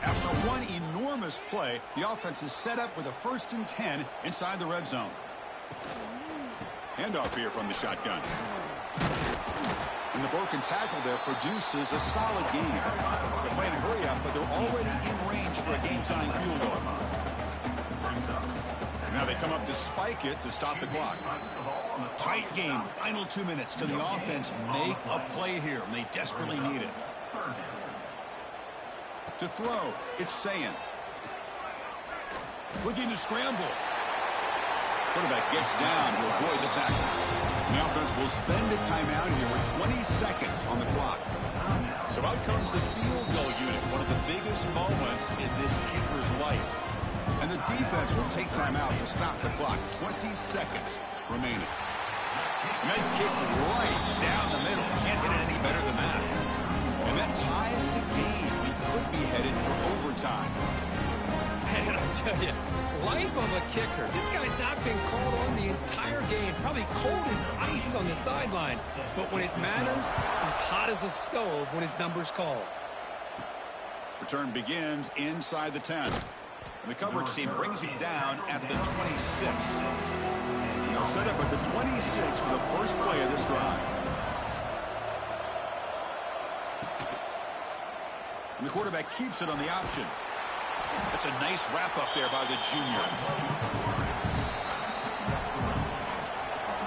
After one enormous play, the offense is set up with a 1st and 10 inside the red zone. Handoff here from the shotgun. And the broken tackle there produces a solid game. They're playing a hurry up, but they're already in range for a game-tying field goal. Now they come up to spike it to stop the clock. Tight game, final 2 minutes. Can the offense make a play here? And they desperately need it. To throw, it's Sayan. Looking to scramble. Quarterback gets down to avoid the tackle. The offense will spend a timeout here with 20 seconds on the clock. So out comes the field goal unit, one of the biggest moments in this kicker's life. And the defense will take timeout to stop the clock. 20 seconds remaining. And that kick right down the middle. Can't hit it any better than that. And that ties the game. We could be headed for overtime. Man, I tell you, life of a kicker. This guy's not been called on the entire game. Probably cold as ice on the sideline. But when it matters, he's hot as a stove when his number's called. Return begins inside the 10. And the coverage team brings him down at the 26. And they'll set up at the 26 for the first play of this drive. And the quarterback keeps it on the option. That's a nice wrap-up there by the junior.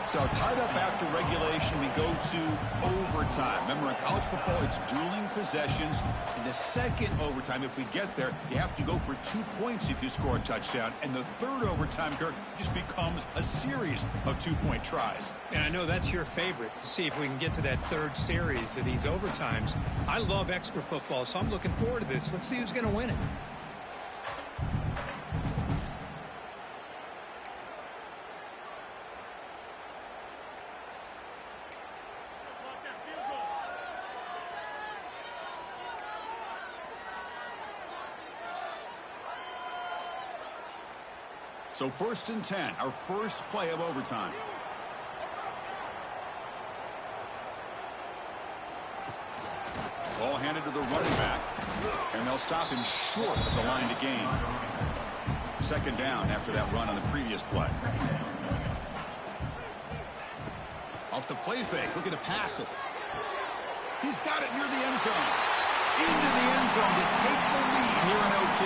So tied up after regulation, we go to overtime. Remember, in college football, it's dueling possessions. In the second overtime, if we get there, you have to go for 2 points if you score a touchdown. And the third overtime, Kirk, just becomes a series of 2-point tries. And I know that's your favorite, to see if we can get to that third series of these overtimes. I love extra football, so I'm looking forward to this. Let's see who's going to win it. So 1st and 10, our first play of overtime. Ball handed to the running back, and they'll stop him short of the line to gain. Second down after that run on the previous play. Off the play fake, looking to pass it. He's got it near the end zone. into the end zone to take the lead here in OT.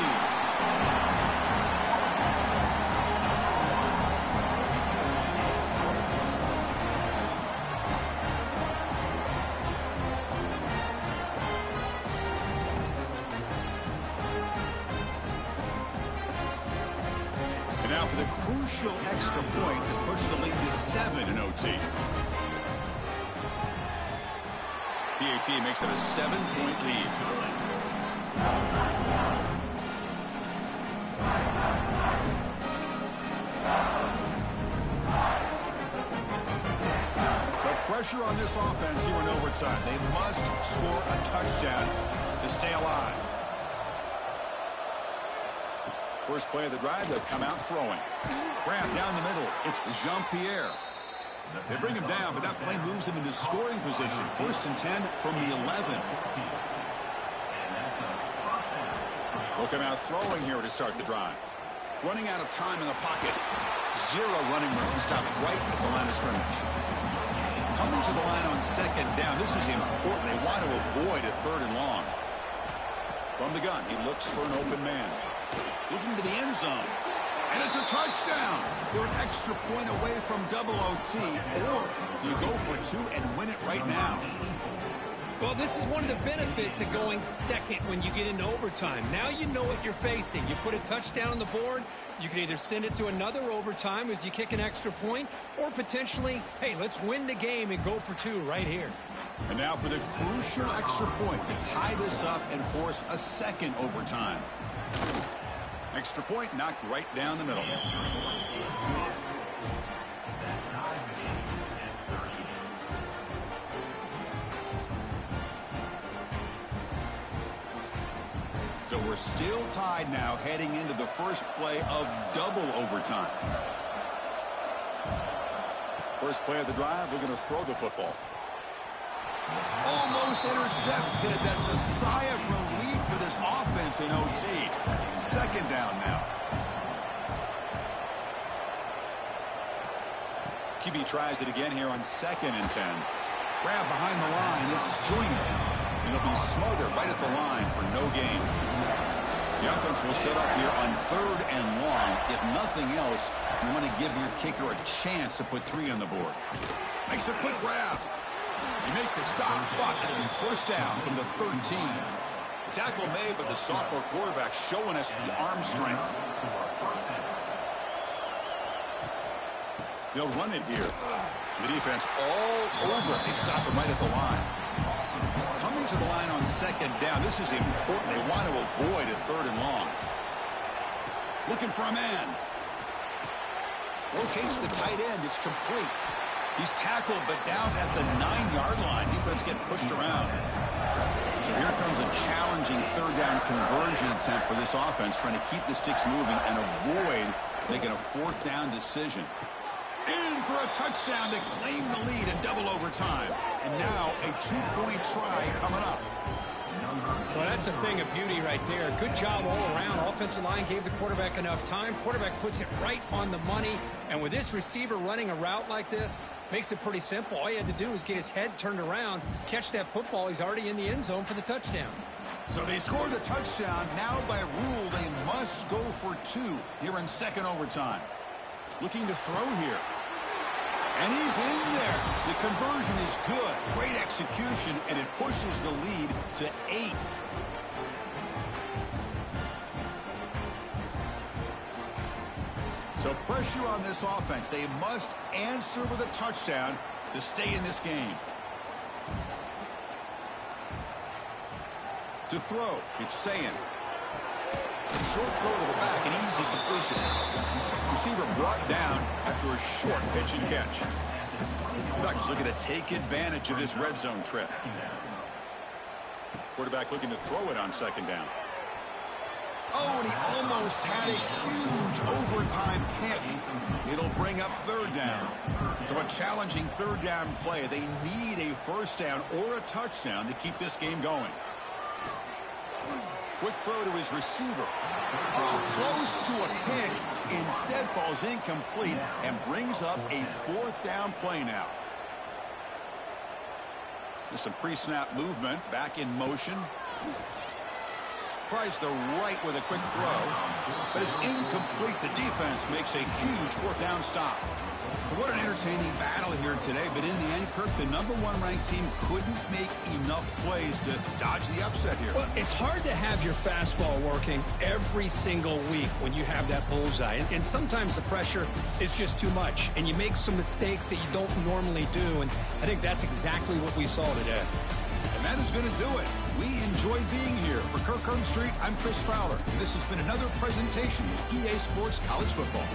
And now for the crucial extra point to push the lead to 7 in OT. PAT makes it a 7-point lead. So pressure on this offense here in overtime. They must score a touchdown to stay alive. First play of the drive, they'll come out throwing. Grab down the middle. It's Jean-Pierre. They bring him down, but that play moves him into scoring position. 1st and 10 from the 11. They'll come out throwing here to start the drive. Running out of time in the pocket. 0 running room. Stopped right at the line of scrimmage. Coming to the line on 2nd down. This is important. They want to avoid a 3rd and long. From the gun, he looks for an open man. Looking to the end zone. And it's a touchdown. They're an extra point away from double OT. Or you go for 2 and win it right now. Well, this is one of the benefits of going second when you get into overtime. Now you know what you're facing. You put a touchdown on the board, you can either send it to another overtime if you kick an extra point, or potentially, hey, let's win the game and go for 2 right here. And now for the crucial extra point to tie this up and force a 2nd overtime. Extra point knocked right down the middle. So we're still tied now heading into the first play of double overtime. First play of the drive, we're going to throw the football. Almost intercepted. That's a sigh of relief for this offense in OT. 2nd down now. QB tries it again here on 2nd and 10. Grab behind the line. It's Joyner. It'll be smothered right at the line for no gain. The offense will set up here on 3rd and long. If nothing else, you want to give your kicker a chance to put 3 on the board. Makes a quick grab. You make the stop, but it'll be 1st down from the 13. The tackle made, but the sophomore quarterback showing us the arm strength. They'll run it here. The defense all over it. They stop him right at the line. Coming to the line on 2nd down. This is important. They want to avoid a 3rd and long. Looking for a man. Locates the tight end. It's complete. He's tackled, but down at the 9-yard line. Defense getting pushed around. So here comes a challenging 3rd down conversion attempt for this offense, trying to keep the sticks moving and avoid making a 4th down decision. In for a touchdown to claim the lead in double overtime. And now a 2-point try coming up. Well, that's a thing of beauty right there. Good job all around. Offensive line gave the quarterback enough time. Quarterback puts it right on the money. And with this receiver running a route like this, makes it pretty simple. All you had to do was get his head turned around, catch that football. He's already in the end zone for the touchdown. So they score the touchdown. Now by rule, they must go for 2 here in 2nd overtime. Looking to throw here. And he's in there. The conversion is good. Great execution, and it pushes the lead to 8. So pressure on this offense. They must answer with a touchdown to stay in this game. To throw, it's Sayin. Short throw to the back, an easy completion. Receiver brought down after a short pitch and catch. Ducks looking to take advantage of this red zone trip. Quarterback looking to throw it on 2nd down. Oh, and he almost had a huge overtime pick. It'll bring up 3rd down. So a challenging 3rd down play. They need a 1st down or a touchdown to keep this game going. Quick throw to his receiver. Oh, close to a pick. Instead falls incomplete and brings up a 4th down play now. There's some pre-snap movement. Back in motion. Tries the right with a quick throw, but it's incomplete. The defense makes a huge fourth down stop. So what an entertaining battle here today, but in the end, Kirk, the #1 ranked team couldn't make enough plays to dodge the upset here. Well, it's hard to have your fastball working every single week when you have that bullseye, and sometimes the pressure is just too much, and you make some mistakes that you don't normally do, and I think that's exactly what we saw today. And that is going to do it. We enjoyed being here. For Kirk Street, I'm Chris Fowler, and this has been another presentation of EA Sports College Football.